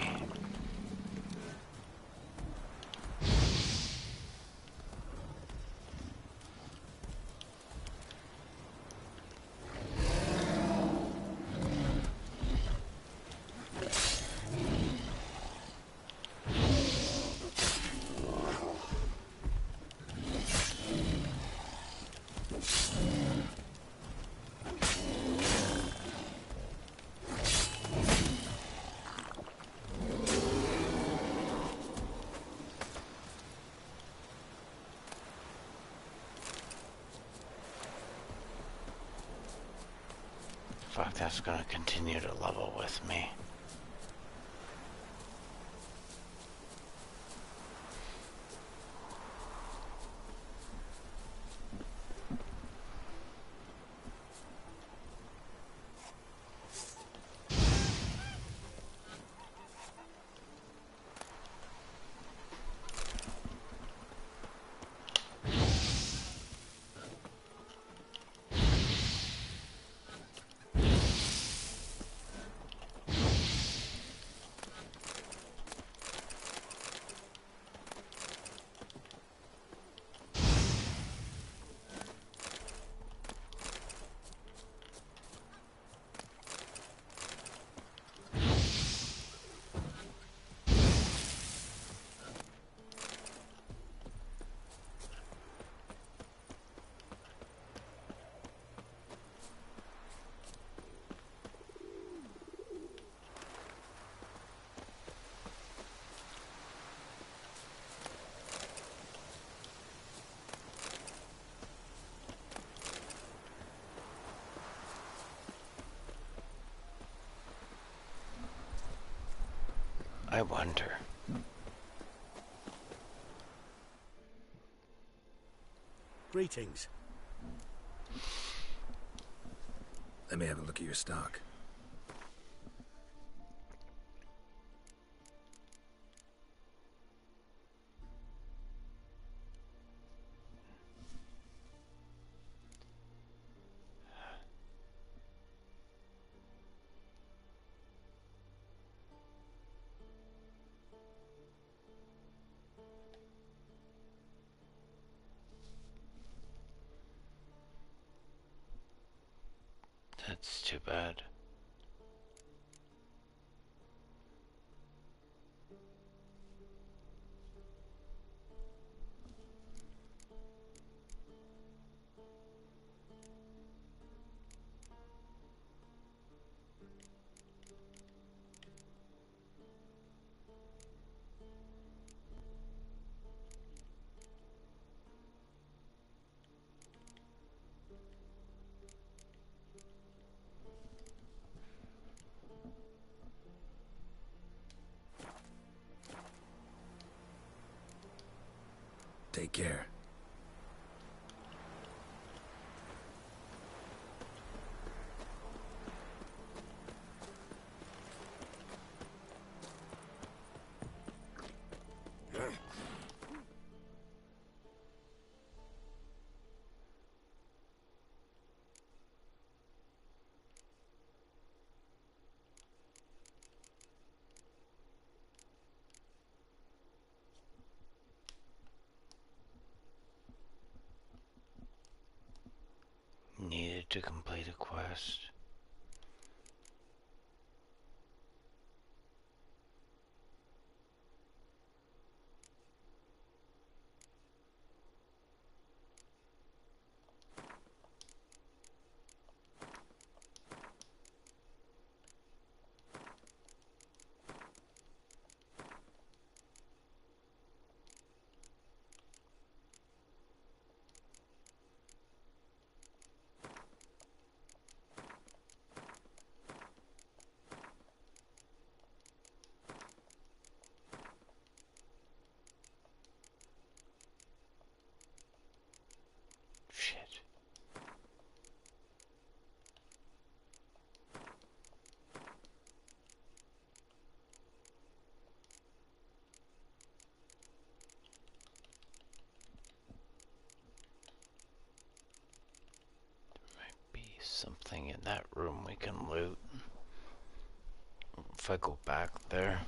A: Fuck, that's gonna continue to level with me. I wonder.
C: Greetings.
F: Let me have a look at your stock.
A: That's too bad.
F: Take care.
A: Needed to complete a quest. Something in that room we can loot. If I go back there.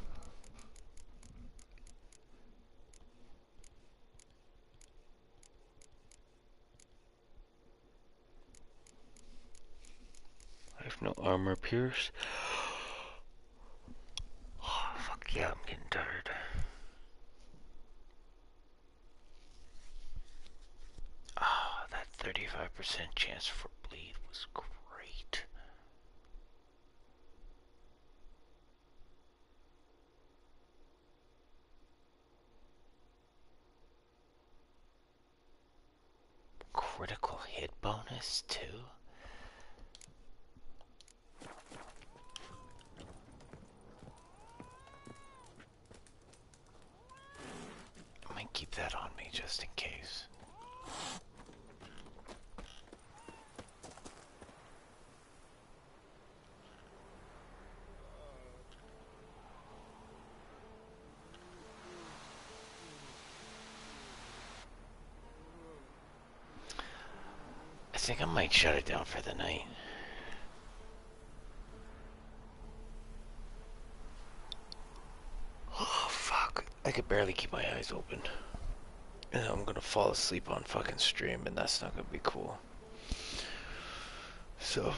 A: I have no armor pierce. Oh, fuck yeah, I'm getting tired. Ah, that 35% chance for bleed was great. Critical hit bonus too? I might keep that on me just in case. I think I might shut it down for the night. Oh, fuck. I could barely keep my eyes open. And I'm gonna fall asleep on fucking stream, and that's not gonna be cool. So,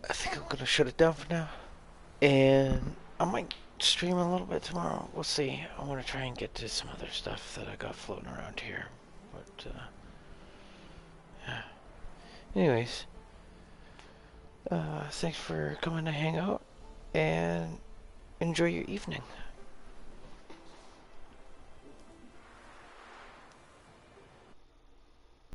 A: I think I'm gonna shut it down for now. And I might stream a little bit tomorrow. We'll see. I want to try and get to some other stuff that I got floating around here. But, yeah. Anyways, thanks for coming to hang out, and enjoy your evening.